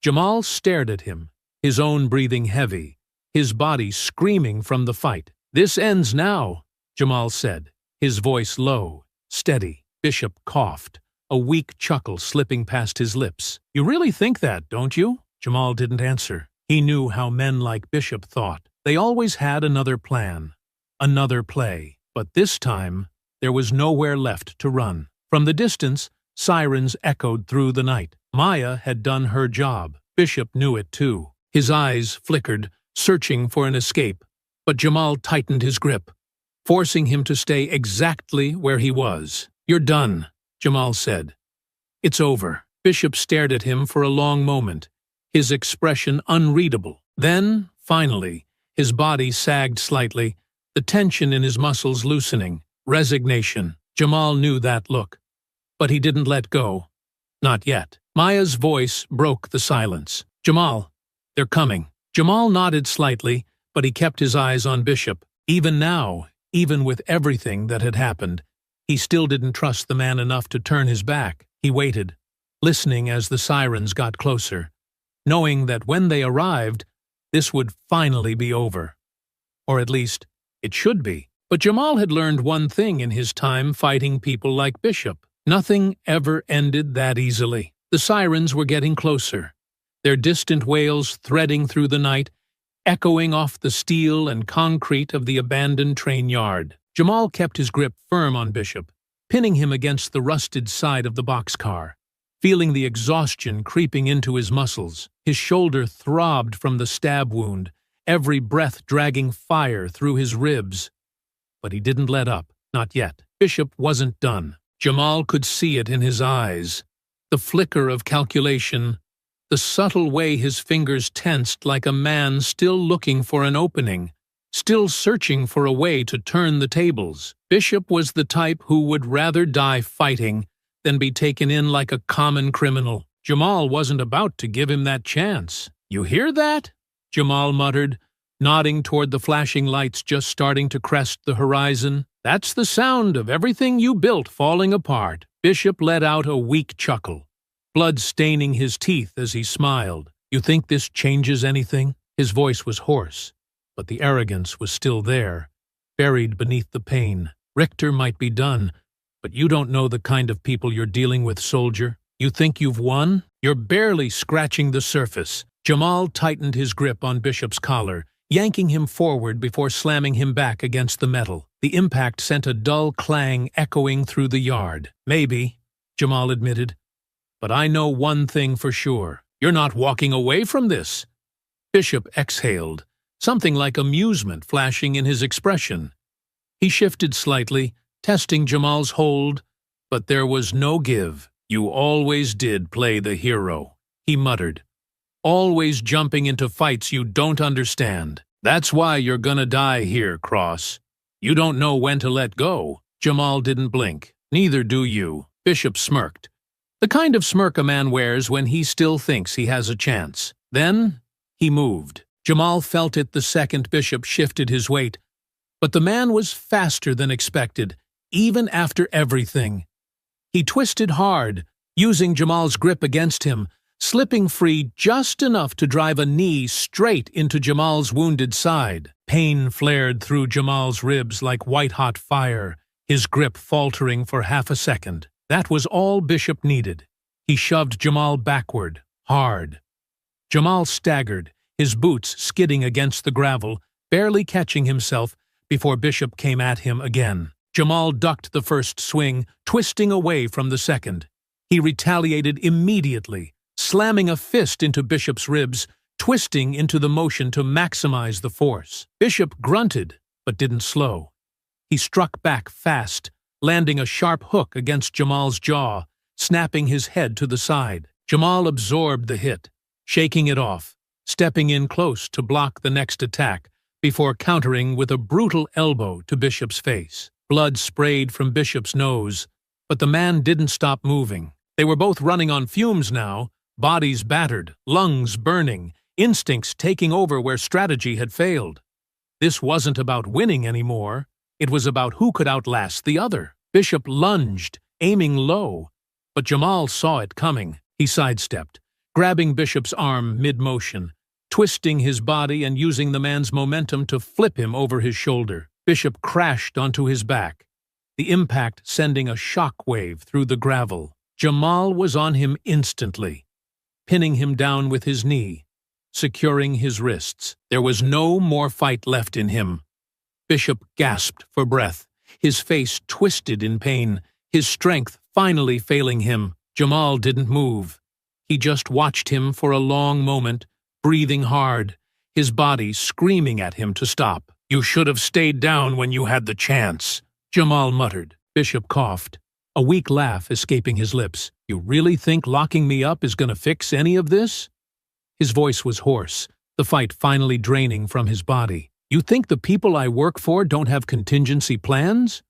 Jamal stared at him, his own breathing heavy, his body screaming from the fight. "This ends now," Jamal said, his voice low, steady. Bishop coughed, a weak chuckle slipping past his lips. "You really think that, don't you?" Jamal didn't answer. He knew how men like Bishop thought. They always had another plan, another play. But this time, there was nowhere left to run. From the distance, sirens echoed through the night. Maya had done her job. Bishop knew it too. His eyes flickered, searching for an escape, but Jamal tightened his grip, forcing him to stay exactly where he was. "You're done," Jamal said. "It's over." Bishop stared at him for a long moment, his expression unreadable. Then, finally, his body sagged slightly, the tension in his muscles loosening. Resignation. Jamal knew that look. But he didn't let go. Not yet. Maya's voice broke the silence. "Jamal, they're coming." Jamal nodded slightly, but he kept his eyes on Bishop. Even now, even with everything that had happened, he still didn't trust the man enough to turn his back. He waited, listening as the sirens got closer, knowing that when they arrived, this would finally be over. Or at least, it should be. But Jamal had learned one thing in his time fighting people like Bishop. Nothing ever ended that easily. The sirens were getting closer, their distant wails threading through the night, echoing off the steel and concrete of the abandoned train yard. Jamal kept his grip firm on Bishop, pinning him against the rusted side of the boxcar, feeling the exhaustion creeping into his muscles. His shoulder throbbed from the stab wound, every breath dragging fire through his ribs. But he didn't let up, not yet. Bishop wasn't done. Jamal could see it in his eyes, the flicker of calculation, the subtle way his fingers tensed like a man still looking for an opening, still searching for a way to turn the tables. Bishop was the type who would rather die fighting than be taken in like a common criminal. Jamal wasn't about to give him that chance. "You hear that?" Jamal muttered, nodding toward the flashing lights just starting to crest the horizon. "That's the sound of everything you built falling apart." Bishop let out a weak chuckle, blood staining his teeth as he smiled. "You think this changes anything?" His voice was hoarse, but the arrogance was still there, buried beneath the pain. "Richter might be done, but you don't know the kind of people you're dealing with, soldier. You think you've won? You're barely scratching the surface." Jamal tightened his grip on Bishop's collar, yanking him forward before slamming him back against the metal. The impact sent a dull clang echoing through the yard. "Maybe," Jamal admitted, "but I know one thing for sure. You're not walking away from this." Bishop exhaled, something like amusement flashing in his expression. He shifted slightly, testing Jamal's hold, but there was no give. "You always did play the hero," he muttered. "Always jumping into fights you don't understand. That's why you're gonna die here, Cross. You don't know when to let go." Jamal didn't blink. "Neither do you." Bishop smirked, the kind of smirk a man wears when he still thinks he has a chance. Then he moved. Jamal felt it the second Bishop shifted his weight, but the man was faster than expected, even after everything. He twisted hard, using Jamal's grip against him, slipping free just enough to drive a knee straight into Jamal's wounded side. Pain flared through Jamal's ribs like white-hot fire, his grip faltering for half a second. That was all Bishop needed. He shoved Jamal backward, hard. Jamal staggered, his boots skidding against the gravel, barely catching himself before Bishop came at him again. Jamal ducked the first swing, twisting away from the second. He retaliated immediately, slamming a fist into Bishop's ribs, twisting into the motion to maximize the force. Bishop grunted, but didn't slow. He struck back fast, landing a sharp hook against Jamal's jaw, snapping his head to the side. Jamal absorbed the hit, shaking it off, stepping in close to block the next attack, before countering with a brutal elbow to Bishop's face. Blood sprayed from Bishop's nose, but the man didn't stop moving. They were both running on fumes now, bodies battered, lungs burning, instincts taking over where strategy had failed. This wasn't about winning anymore. It was about who could outlast the other. Bishop lunged, aiming low, but Jamal saw it coming. He sidestepped, grabbing Bishop's arm mid-motion, twisting his body and using the man's momentum to flip him over his shoulder. Bishop crashed onto his back, the impact sending a shock wave through the gravel. Jamal was on him instantly, pinning him down with his knee, securing his wrists. There was no more fight left in him. Bishop gasped for breath, his face twisted in pain, his strength finally failing him. Jamal didn't move. He just watched him for a long moment, breathing hard, his body screaming at him to stop. "You should have stayed down when you had the chance," Jamal muttered. Bishop coughed, a weak laugh escaping his lips. "You really think locking me up is going to fix any of this?" His voice was hoarse, the fight finally draining from his body. "You think the people I work for don't have contingency plans?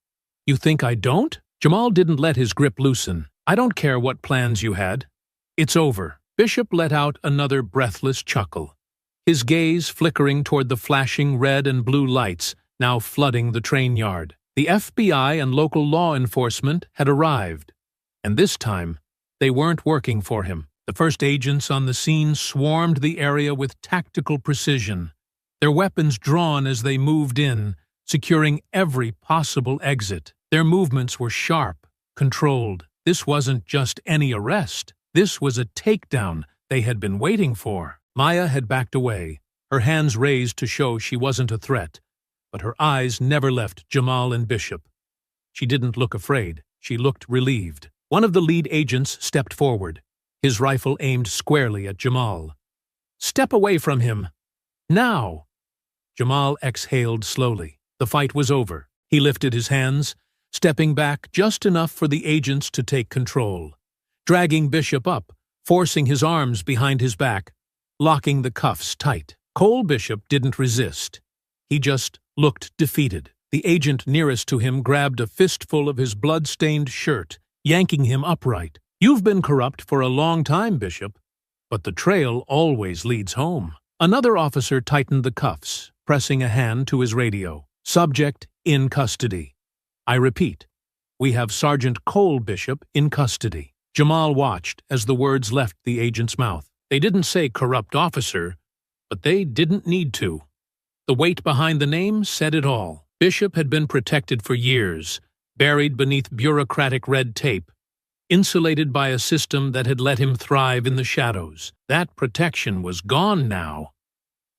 You think I don't?" Jamal didn't let his grip loosen. "I don't care what plans you had. It's over." Bishop let out another breathless chuckle, his gaze flickering toward the flashing red and blue lights now flooding the train yard. The FBI and local law enforcement had arrived, and this time they weren't working for him. The first agents on the scene swarmed the area with tactical precision, their weapons drawn as they moved in, securing every possible exit. Their movements were sharp, controlled. This wasn't just any arrest. This was a takedown they had been waiting for. Maya had backed away, her hands raised to show she wasn't a threat, but her eyes never left Jamal and Bishop. She didn't look afraid. She looked relieved. One of the lead agents stepped forward, his rifle aimed squarely at Jamal. "Step away from him. Now!" Jamal exhaled slowly. The fight was over. He lifted his hands, stepping back just enough for the agents to take control, dragging Bishop up, forcing his arms behind his back, locking the cuffs tight. Cole Bishop didn't resist. He just looked defeated. The agent nearest to him grabbed a fistful of his blood-stained shirt, yanking him upright. "You've been corrupt for a long time, Bishop, but the trail always leads home." Another officer tightened the cuffs, pressing a hand to his radio. "Subject in custody. I repeat, we have Sergeant Cole Bishop in custody." Jamal watched as the words left the agent's mouth. They didn't say corrupt officer, but they didn't need to. The weight behind the name said it all. Bishop had been protected for years, buried beneath bureaucratic red tape, insulated by a system that had let him thrive in the shadows. That protection was gone now.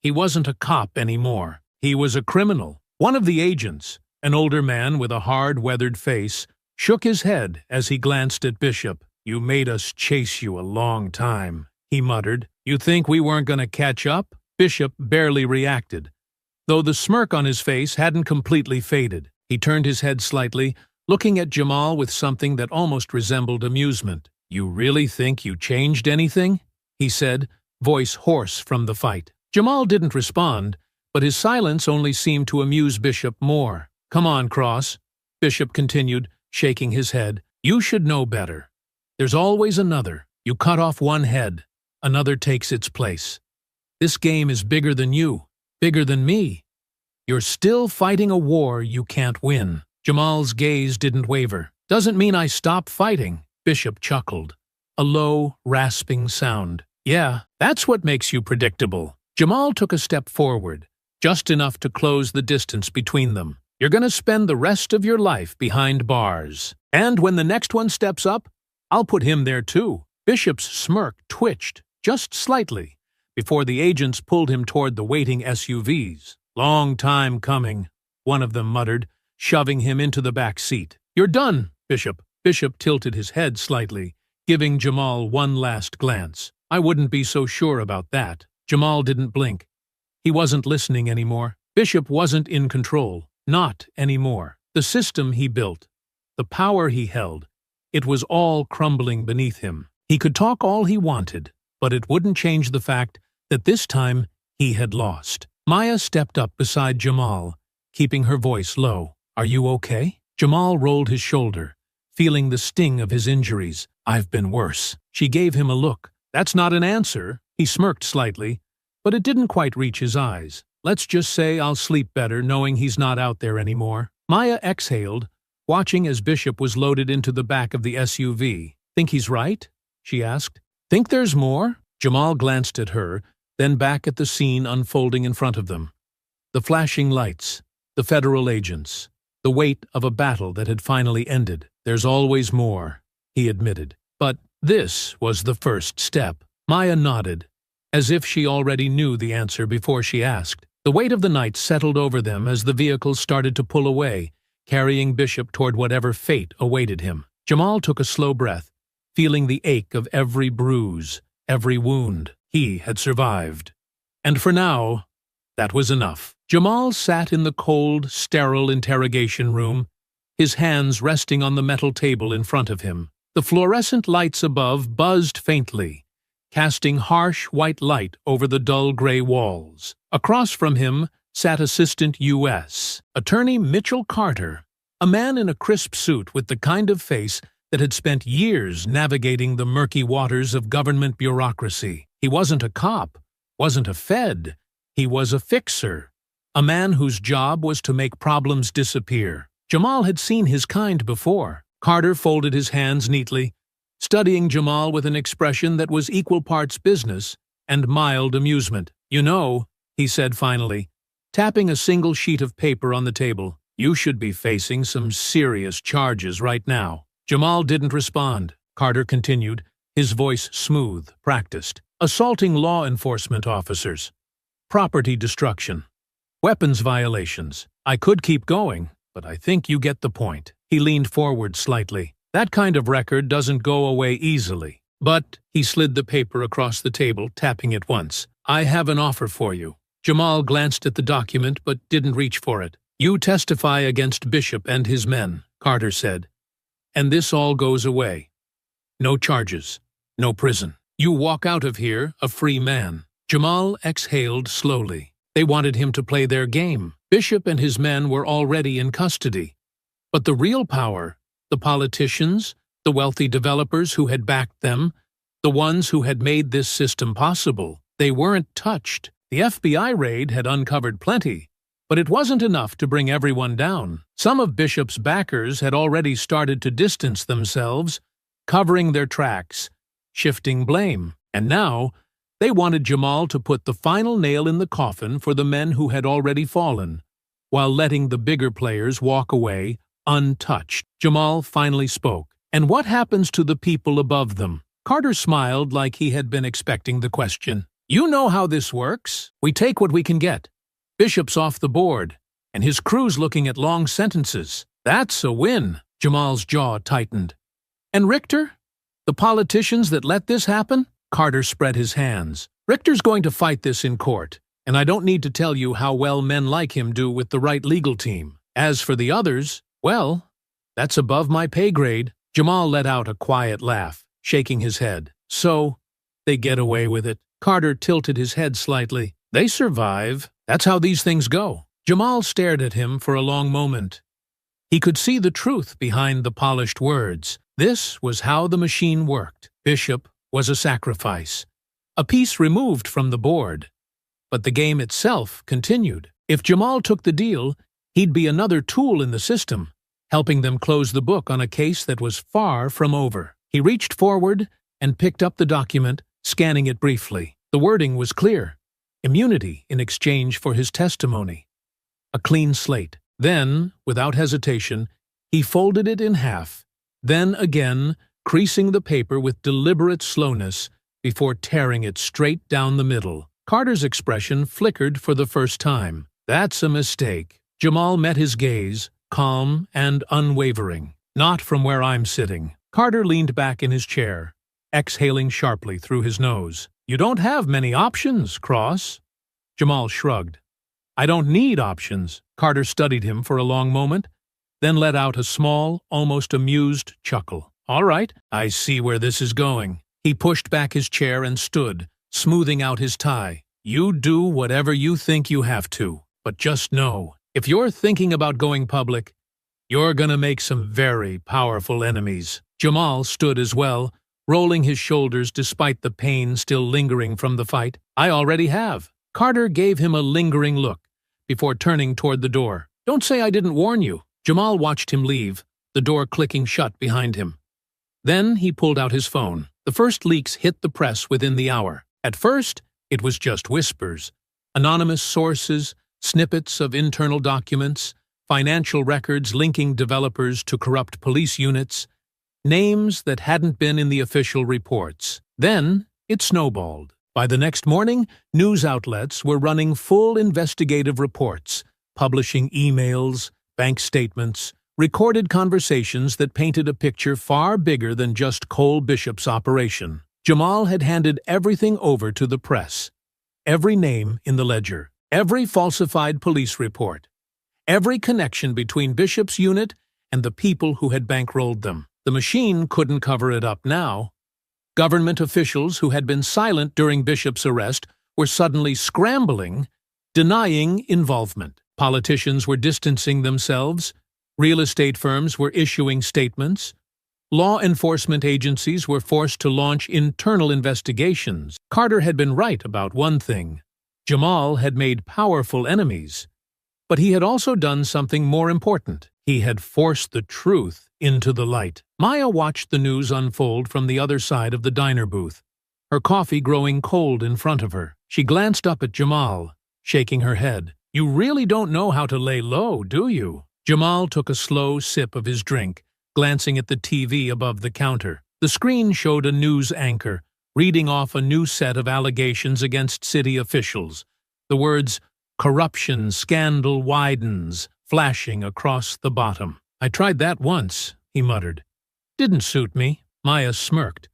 He wasn't a cop anymore. He was a criminal. One of the agents, an older man with a hard, weathered face, shook his head as he glanced at Bishop. "You made us chase you a long time," he muttered. "You think we weren't going to catch up?" Bishop barely reacted, though the smirk on his face hadn't completely faded. He turned his head slightly, looking at Jamal with something that almost resembled amusement. "You really think you changed anything?" he said, voice hoarse from the fight. Jamal didn't respond, but his silence only seemed to amuse Bishop more. "Come on, Cross," Bishop continued, shaking his head. "You should know better. There's always another. You cut off one head, another takes its place. This game is bigger than you, bigger than me. You're still fighting a war you can't win." Jamal's gaze didn't waver. "Doesn't mean I stop fighting," Bishop chuckled, a low, rasping sound. "Yeah, that's what makes you predictable." Jamal took a step forward, just enough to close the distance between them. "You're going to spend the rest of your life behind bars. And when the next one steps up, I'll put him there too." Bishop's smirk twitched, just slightly, before the agents pulled him toward the waiting SUVs. "Long time coming," one of them muttered, shoving him into the back seat. "You're done, Bishop." Bishop tilted his head slightly, giving Jamal one last glance. "I wouldn't be so sure about that." Jamal didn't blink. He wasn't listening anymore. Bishop wasn't in control. Not anymore. The system he built, the power he held, it was all crumbling beneath him. He could talk all he wanted, but it wouldn't change the fact that this time he had lost. Maya stepped up beside Jamal, keeping her voice low. "Are you okay?" Jamal rolled his shoulder, feeling the sting of his injuries. "I've been worse." She gave him a look. "That's not an answer." He smirked slightly, but it didn't quite reach his eyes. "Let's just say I'll sleep better knowing he's not out there anymore." Maya exhaled, watching as Bishop was loaded into the back of the SUV. "Think he's right?" she asked. "Think there's more?" Jamal glanced at her, then back at the scene unfolding in front of them. The flashing lights, the federal agents, the weight of a battle that had finally ended. "There's always more," he admitted. "But this was the first step." Maya nodded, as if she already knew the answer before she asked. The weight of the night settled over them as the vehicle started to pull away, carrying Bishop toward whatever fate awaited him. Jamal took a slow breath, feeling the ache of every bruise, every wound. He had survived. And for now, that was enough. Jamal sat in the cold, sterile interrogation room, his hands resting on the metal table in front of him. The fluorescent lights above buzzed faintly, casting harsh white light over the dull gray walls. Across from him sat Assistant U.S. Attorney Mitchell Carter, a man in a crisp suit with the kind of face that had spent years navigating the murky waters of government bureaucracy. He wasn't a cop, wasn't a fed, he was a fixer, a man whose job was to make problems disappear. Jamal had seen his kind before. Carter folded his hands neatly, studying Jamal with an expression that was equal parts business and mild amusement. "You know," he said finally, tapping a single sheet of paper on the table, "you should be facing some serious charges right now." Jamal didn't respond. Carter continued, his voice smooth, practiced. "Assaulting law enforcement officers, property destruction, weapons violations. I could keep going, but I think you get the point." He leaned forward slightly. "That kind of record doesn't go away easily. But," he slid the paper across the table, tapping it once, "I have an offer for you." Jamal glanced at the document but didn't reach for it. "You testify against Bishop and his men," Carter said, "and this all goes away. No charges, no prison. You walk out of here a free man." Jamal exhaled slowly. They wanted him to play their game. Bishop and his men were already in custody. But the real power, the politicians, the wealthy developers who had backed them, the ones who had made this system possible, they weren't touched. The FBI raid had uncovered plenty, but it wasn't enough to bring everyone down. Some of Bishop's backers had already started to distance themselves, covering their tracks, shifting blame. And now, they wanted Jamal to put the final nail in the coffin for the men who had already fallen, while letting the bigger players walk away untouched. Jamal finally spoke. "And what happens to the people above them?" Carter smiled like he had been expecting the question. "You know how this works. We take what we can get. Bishop's off the board, and his crew's looking at long sentences. That's a win." Jamal's jaw tightened. "And Richter? The politicians that let this happen?" Carter spread his hands. "Richter's going to fight this in court, and I don't need to tell you how well men like him do with the right legal team. As for the others, well, that's above my pay grade." Jamal let out a quiet laugh, shaking his head. "So, they get away with it." Carter tilted his head slightly. "They survive. That's how these things go." Jamal stared at him for a long moment. He could see the truth behind the polished words. This was how the machine worked. Bishop was a sacrifice, a piece removed from the board. But the game itself continued. If Jamal took the deal, he'd be another tool in the system, helping them close the book on a case that was far from over. He reached forward and picked up the document, scanning it briefly. The wording was clear. Immunity in exchange for his testimony. A clean slate. Then, without hesitation, he folded it in half, then again, creasing the paper with deliberate slowness before tearing it straight down the middle. Carter's expression flickered for the first time. "That's a mistake." Jamal met his gaze, calm and unwavering. "Not from where I'm sitting." Carter leaned back in his chair, exhaling sharply through his nose. "You don't have many options, Cross." Jamal shrugged. "I don't need options." Carter studied him for a long moment, then let out a small, almost amused chuckle. "All right, I see where this is going." He pushed back his chair and stood, smoothing out his tie. "You do whatever you think you have to, but just know, if you're thinking about going public, you're gonna make some very powerful enemies." Jamal stood as well, rolling his shoulders despite the pain still lingering from the fight. "I already have." Carter gave him a lingering look before turning toward the door. "Don't say I didn't warn you." Jamal watched him leave, the door clicking shut behind him. Then he pulled out his phone. The first leaks hit the press within the hour. At first, it was just whispers. Anonymous sources, snippets of internal documents, financial records linking developers to corrupt police units, names that hadn't been in the official reports. Then, it snowballed. By the next morning, news outlets were running full investigative reports, publishing emails, bank statements, recorded conversations that painted a picture far bigger than just Cole Bishop's operation. Jamal had handed everything over to the press. Every name in the ledger, every falsified police report, every connection between Bishop's unit and the people who had bankrolled them. The machine couldn't cover it up now. Government officials who had been silent during Bishop's arrest were suddenly scrambling, denying involvement. Politicians were distancing themselves. Real estate firms were issuing statements. Law enforcement agencies were forced to launch internal investigations. Carter had been right about one thing. Jamal had made powerful enemies. But he had also done something more important. He had forced the truth into the light. Maya watched the news unfold from the other side of the diner booth, her coffee growing cold in front of her. She glanced up at Jamal, shaking her head. "You really don't know how to lay low, do you?" Jamal took a slow sip of his drink, glancing at the TV above the counter. The screen showed a news anchor, reading off a new set of allegations against city officials. The words, "Corruption scandal widens," flashing across the bottom. "I tried that once," he muttered. "Didn't suit me." Maya smirked,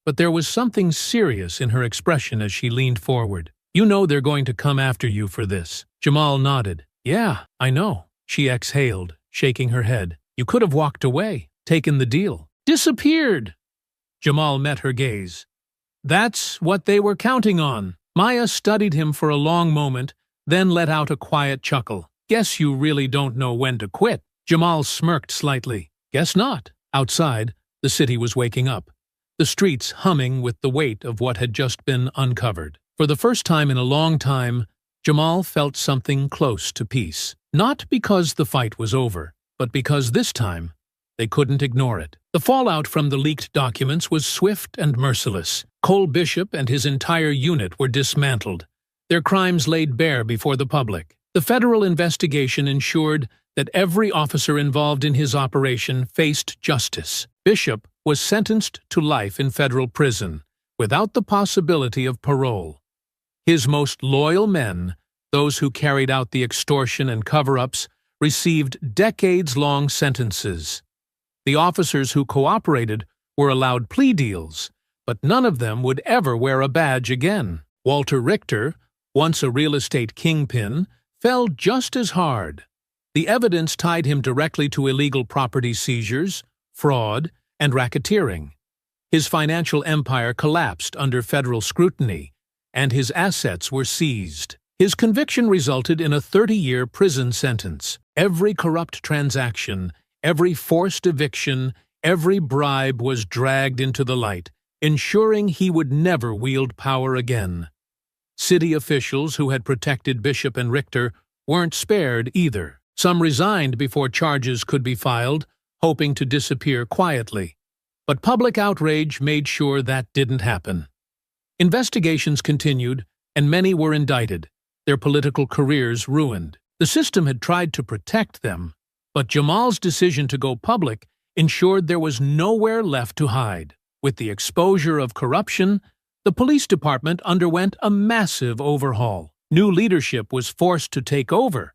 but there was something serious in her expression as she leaned forward. "You know they're going to come after you for this." Jamal nodded. "Yeah, I know." She exhaled, shaking her head. "You could have walked away, taken the deal." "Disappeared!" Jamal met her gaze. "That's what they were counting on." Maya studied him for a long moment, then let out a quiet chuckle. "Guess you really don't know when to quit." Jamal smirked slightly. "Guess not." Outside, the city was waking up, the streets humming with the weight of what had just been uncovered. For the first time in a long time, Jamal felt something close to peace. Not because the fight was over, but because this time, they couldn't ignore it. The fallout from the leaked documents was swift and merciless. Cole Bishop and his entire unit were dismantled, their crimes laid bare before the public. The federal investigation ensured that every officer involved in his operation faced justice. Bishop was sentenced to life in federal prison, without the possibility of parole. His most loyal men, those who carried out the extortion and cover-ups, received decades-long sentences. The officers who cooperated were allowed plea deals, but none of them would ever wear a badge again. Walter Richter, once a real estate kingpin, fell just as hard. The evidence tied him directly to illegal property seizures, fraud, and racketeering. His financial empire collapsed under federal scrutiny, and his assets were seized. His conviction resulted in a 30-year prison sentence. Every corrupt transaction, every forced eviction, every bribe was dragged into the light, ensuring he would never wield power again. City officials who had protected Bishop and Richter weren't spared either. Some resigned before charges could be filed, hoping to disappear quietly. But public outrage made sure that didn't happen. Investigations continued, and many were indicted, their political careers ruined. The system had tried to protect them, but Jamal's decision to go public ensured there was nowhere left to hide. With the exposure of corruption, the police department underwent a massive overhaul. New leadership was forced to take over,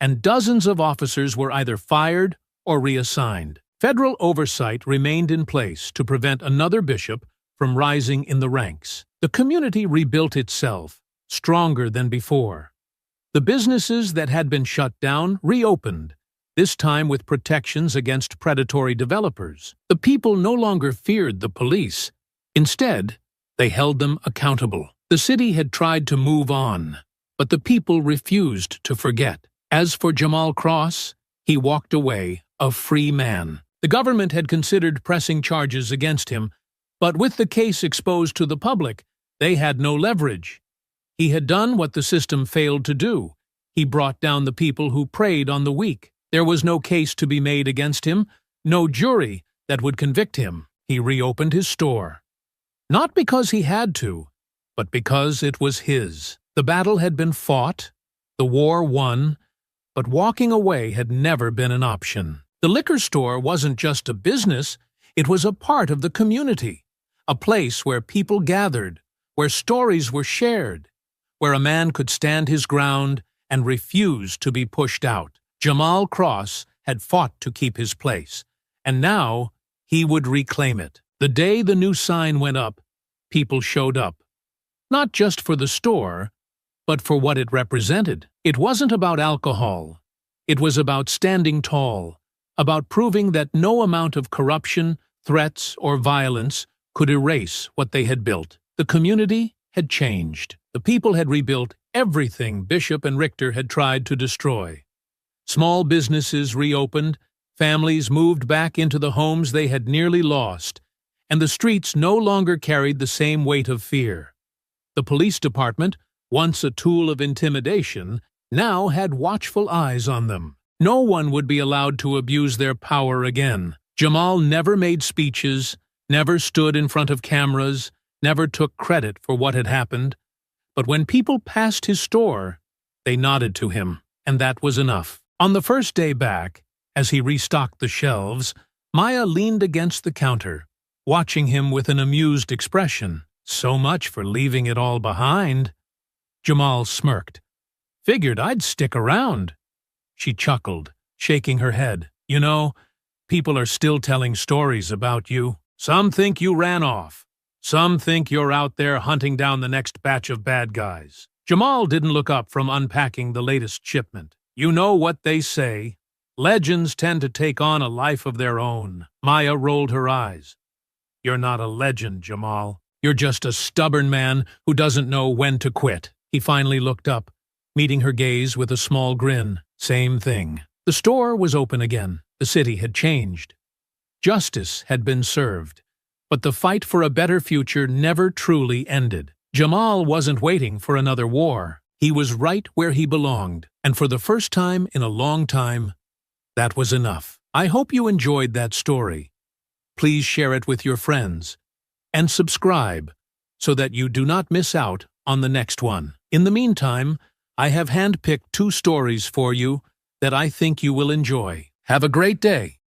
and dozens of officers were either fired or reassigned. Federal oversight remained in place to prevent another bishop from rising in the ranks. The community rebuilt itself, stronger than before. The businesses that had been shut down reopened, this time with protections against predatory developers. The people no longer feared the police. Instead, they held them accountable. The city had tried to move on, but the people refused to forget. As for Jamal Cross, he walked away, a free man. The government had considered pressing charges against him, but with the case exposed to the public, they had no leverage. He had done what the system failed to do. He brought down the people who preyed on the weak. There was no case to be made against him, no jury that would convict him. He reopened his store. Not because he had to, but because it was his. The battle had been fought, the war won, but walking away had never been an option. The liquor store wasn't just a business, it was a part of the community, a place where people gathered, where stories were shared, where a man could stand his ground and refuse to be pushed out. Jamal Cross had fought to keep his place, and now he would reclaim it. The day the new sign went up, people showed up. Not just for the store, but for what it represented. It wasn't about alcohol. It was about standing tall, about proving that no amount of corruption, threats, or violence could erase what they had built. The community had changed. The people had rebuilt everything Bishop and Richter had tried to destroy. Small businesses reopened, families moved back into the homes they had nearly lost, and the streets no longer carried the same weight of fear. The police department, once a tool of intimidation, now had watchful eyes on them. No one would be allowed to abuse their power again. Jamal never made speeches, never stood in front of cameras, never took credit for what had happened. But when people passed his store, they nodded to him, and that was enough. On the first day back, as he restocked the shelves, Maya leaned against the counter, watching him with an amused expression. So much for leaving it all behind. Jamal smirked. Figured I'd stick around. She chuckled, shaking her head. You know, people are still telling stories about you. Some think you ran off. Some think you're out there hunting down the next batch of bad guys. Jamal didn't look up from unpacking the latest shipment. You know what they say. Legends tend to take on a life of their own. Maya rolled her eyes. You're not a legend, Jamal. You're just a stubborn man who doesn't know when to quit. He finally looked up, meeting her gaze with a small grin. Same thing. The store was open again. The city had changed. Justice had been served. But the fight for a better future never truly ended. Jamal wasn't waiting for another war. He was right where he belonged, and for the first time in a long time, that was enough. I hope you enjoyed that story. Please share it with your friends, and subscribe so that you do not miss out on the next one. In the meantime, I have handpicked 2 stories for you that I think you will enjoy. Have a great day.